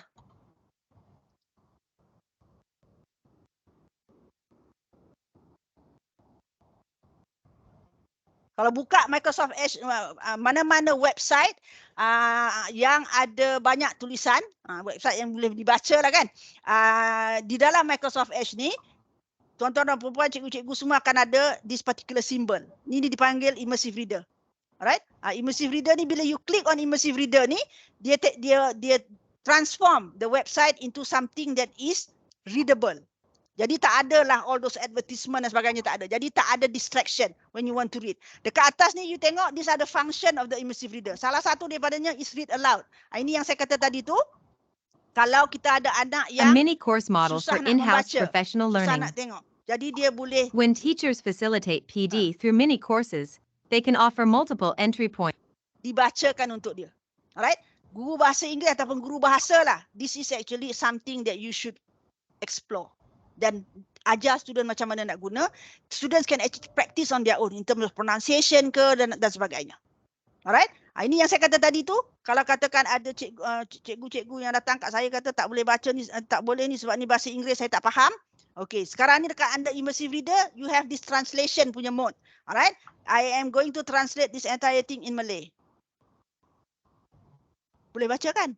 kalau buka Microsoft Edge, mana-mana website yang ada banyak tulisan, website yang boleh dibaca lah kan, di dalam Microsoft Edge ni, tuan-tuan dan puan-puan, cikgu-cikgu semua akan ada this particular symbol. Ini dipanggil immersive reader. Alright? Immersive reader ni bila you click on immersive reader ni, dia transform the website into something that is readable. Jadi tak ada lah all those advertisement dan sebagainya, tak ada. Jadi tak ada distraction when you want to read. Dekat atas ni you tengok, these are the function of the immersive reader. Salah satu daripadanya is read aloud. Ini yang saya kata tadi tu. Kalau kita ada anak yang a mini course model for in-house professional susah learning. nak tengok. Jadi dia boleh. When teachers facilitate PD through mini courses, they can offer multiple entry points. Dibacakan untuk dia. Alright? Guru bahasa Inggeris ataupun guru bahasa lah. This is actually something that you should explore. dan ajar student macam mana nak guna. Students can actually practice on their own in terms of pronunciation ke dan sebagainya. Alright? Ini yang saya kata tadi tu, kalau katakan ada cikgu-cikgu yang datang kat saya kata tak boleh baca ni, tak boleh ni sebab ni bahasa Inggeris saya tak faham. Okay, sekarang ni dekat anda immersive reader, you have this translation punya mode. Alright? I am going to translate this entire thing in Malay. Boleh baca kan?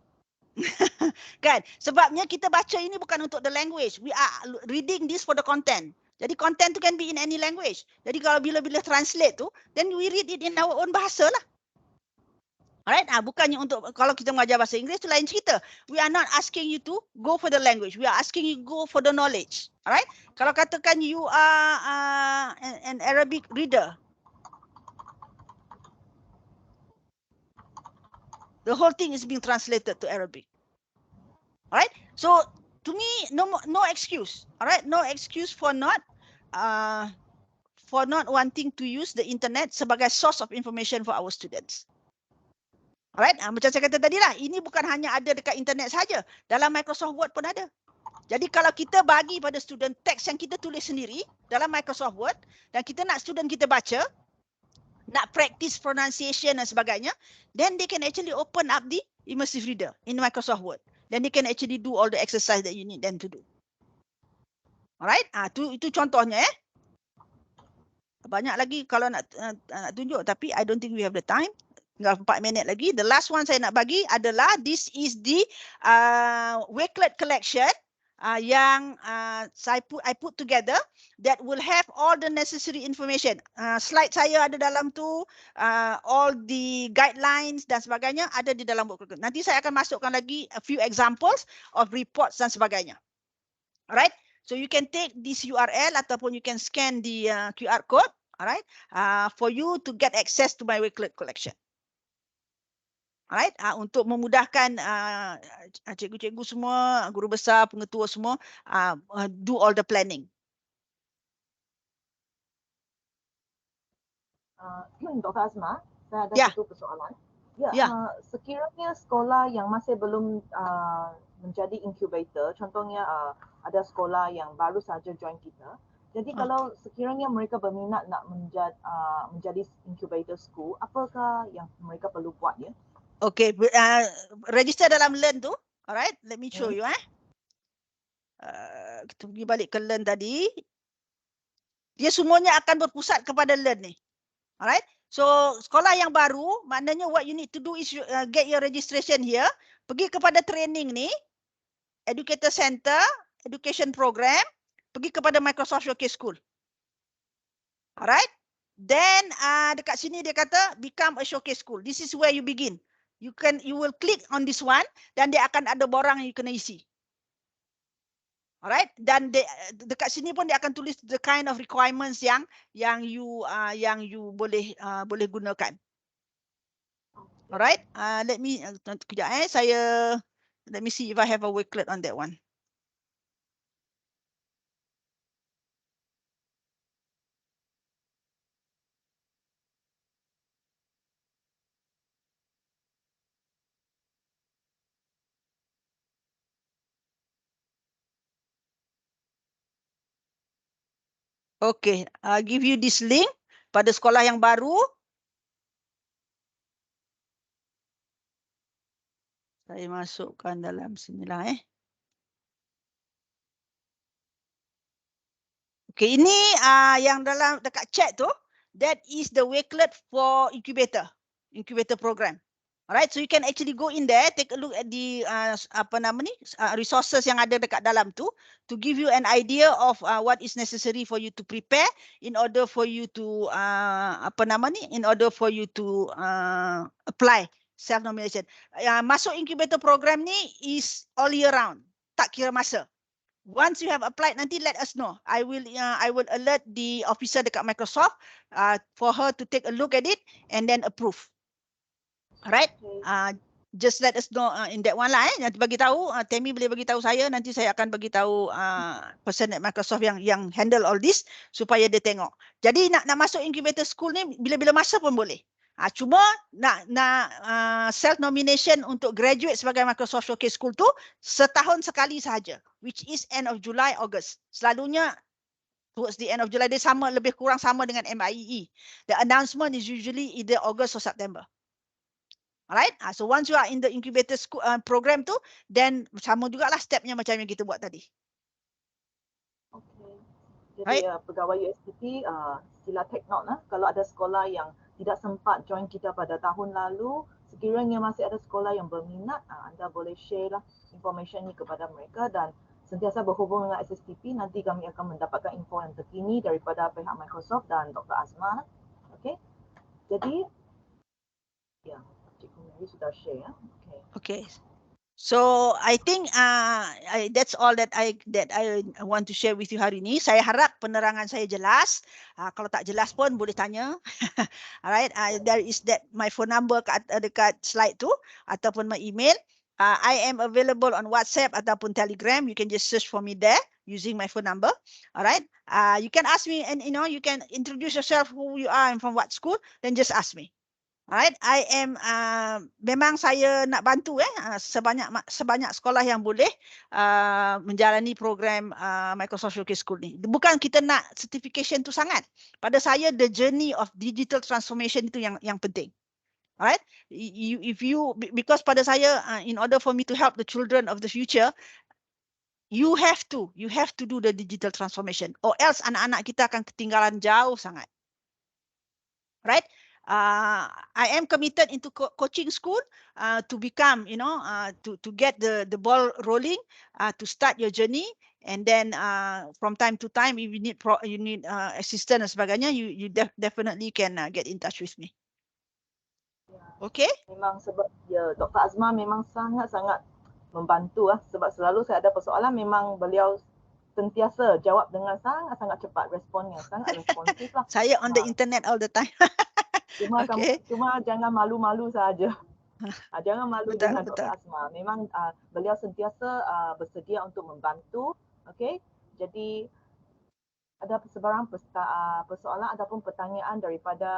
Kan? Sebabnya kita baca ini bukan untuk the language. We are reading this for the content. Jadi content tu can be in any language. Jadi kalau bila-bila translate tu, then we read it in our own bahasa lah. Alright, bukannya untuk kalau kita mengajar bahasa Inggeris tu lain cerita. We are not asking you to go for the language. We are asking you go for the knowledge. Alright, kalau katakan you are an Arabic reader, the whole thing is being translated to Arabic. Alright, so to me, no excuse. Alright, no excuse for not wanting to use the internet sebagai source of information for our students. Alright, macam saya kata tadi lah, ini bukan hanya ada dekat internet saja, dalam Microsoft Word pun ada. Jadi kalau kita bagi pada student teks yang kita tulis sendiri dalam Microsoft Word dan kita nak student kita baca, nak practice pronunciation dan sebagainya, then they can actually open up the immersive reader in Microsoft Word. Then they can actually do all the exercise that you need them to do. Alright, itu contohnya Banyak lagi kalau nak tunjuk, tapi I don't think we have the time. Tinggal 4 minit lagi. The last one saya nak bagi adalah this is the Wakelet collection yang I put together that will have all the necessary information. Slide saya ada dalam tu, all the guidelines dan sebagainya ada di dalam buku. Nanti saya akan masukkan lagi a few examples of reports dan sebagainya. Alright, so you can take this URL ataupun you can scan the QR code, alright, for you to get access to my Wakelet collection. Alright, untuk memudahkan cikgu-cikgu semua, guru besar, pengetua semua do all the planning. Dr. Azma, saya ada satu persoalan. Sekiranya sekolah yang masih belum menjadi incubator, contohnya ada sekolah yang baru saja join kita. Jadi kalau sekiranya mereka berminat nak menjadi incubator school, apakah yang mereka perlu buat ya? Okay, register dalam Learn tu. Alright, let me show you. Kita pergi balik ke Learn tadi. Dia semuanya akan berpusat kepada Learn ni. Alright, so sekolah yang baru, maknanya what you need to do is get your registration here. Pergi kepada training ni, Educator Center, Education Program, pergi kepada Microsoft Showcase School. Alright, then dekat sini dia kata become a Showcase School. This is where you begin. You will click on this one dan dia akan ada borang yang you kena isi. Alright, dan dekat sini pun dia akan tulis the kind of requirements yang you boleh gunakan. Alright, let me kejap let me see if I have a Wakelet on that one. Okay, I'll give you this link pada sekolah yang baru. Saya masukkan dalam sinilah Okay, ini yang dalam dekat chat tu, that is the Wakelet for incubator program. Alright, so you can actually go in there, take a look at the resources yang ada dekat dalam tu to give you an idea of what is necessary for you to prepare in order for you to apply self-nomination. Masuk incubator program ni is all year round, tak kira masa. Once you have applied, nanti let us know. I will alert the officer dekat Microsoft for her to take a look at it and then approve. Alright, just let us know in that one lah. Nanti bagi tahu, Tammy boleh bagi tahu saya. Nanti saya akan bagi tahu person at Microsoft yang handle all this supaya dia tengok. Jadi nak masuk incubator school ni bila-bila masa pun boleh. Cuma nak self nomination untuk graduate sebagai Microsoft Showcase School tu setahun sekali sahaja, which is end of July, August. Selalunya towards the end of July, dia sama, lebih kurang sama dengan MIEE. The announcement is usually either August or September. Alright, so once you are in the incubator school, program tu, then sama jugalah stepnya macam yang kita buat tadi. Okay. Jadi Right. pegawai USTP sila take note lah, kalau ada sekolah yang tidak sempat join kita pada tahun lalu, sekiranya masih ada sekolah yang berminat, anda boleh share lah information ni kepada mereka dan sentiasa berhubung dengan SSTP. Nanti kami akan mendapatkan info yang terkini daripada pihak Microsoft dan Dr. Azma. Okay. Jadi, ya, Cikgu Mary sudah share ya. Okay. So I think that's all that I want to share with you hari ini. Saya harap penerangan saya jelas. Kalau tak jelas pun boleh tanya. Alright, there is that my phone number dekat slide tu ataupun my email. I am available on WhatsApp ataupun Telegram. You can just search for me there using my phone number. Alright, you can ask me and you can introduce yourself, who you are and from what school. Then just ask me. Alright, I am memang saya nak bantu sebanyak sekolah yang boleh menjalani program Microsoft Showcase School ni. Bukan kita nak certification tu sangat. Pada saya the journey of digital transformation itu yang penting. Alright, because pada saya in order for me to help the children of the future, you have to do the digital transformation, or else anak-anak kita akan ketinggalan jauh sangat. Right? I am committed into coaching school to become, to get the ball rolling, to start your journey, and then from time to time, if you need assistance dan sebagainya, you definitely can get in touch with me. Okay? Memang sebab Dr. Azma memang sangat-sangat membantu sebab selalu saya ada persoalan, memang beliau sentiasa jawab dengan sangat-sangat cepat, responnya sangat responsif lah. Saya on the internet all the time. Cuma jangan malu-malu saja. Jangan malu Betul, dengan betul. Dr. Azma. Memang beliau sentiasa bersedia untuk membantu. Okay, jadi ada sebarang persoalan ataupun pertanyaan daripada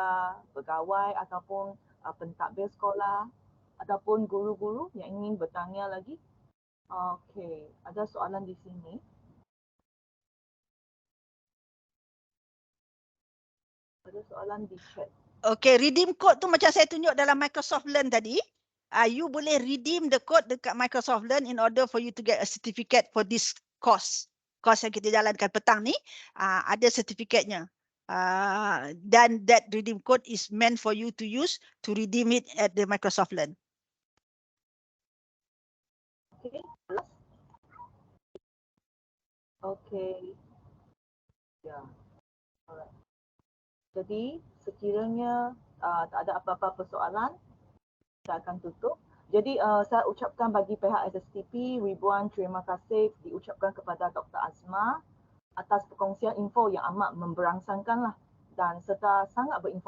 pegawai ataupun pentadbir sekolah ataupun guru-guru yang ingin bertanya lagi. Okay, ada soalan di sini. Ada soalan di chat. Okay, redeem code tu macam saya tunjuk dalam Microsoft Learn tadi. You boleh redeem the code dekat Microsoft Learn in order for you to get a certificate for this course. Course yang kita jalankan petang ni, ada sertifikatnya. Dan that redeem code is meant for you to use to redeem it at the Microsoft Learn. Okay. Okay. Ya. Alright. Jadi sekiranya tak ada apa-apa persoalan, saya akan tutup. Jadi saya ucapkan bagi pihak SSTP ribuan terima kasih diucapkan kepada Dr. Azma atas perkongsian info yang amat memberangsangkan lah dan serta sangat berinformasi.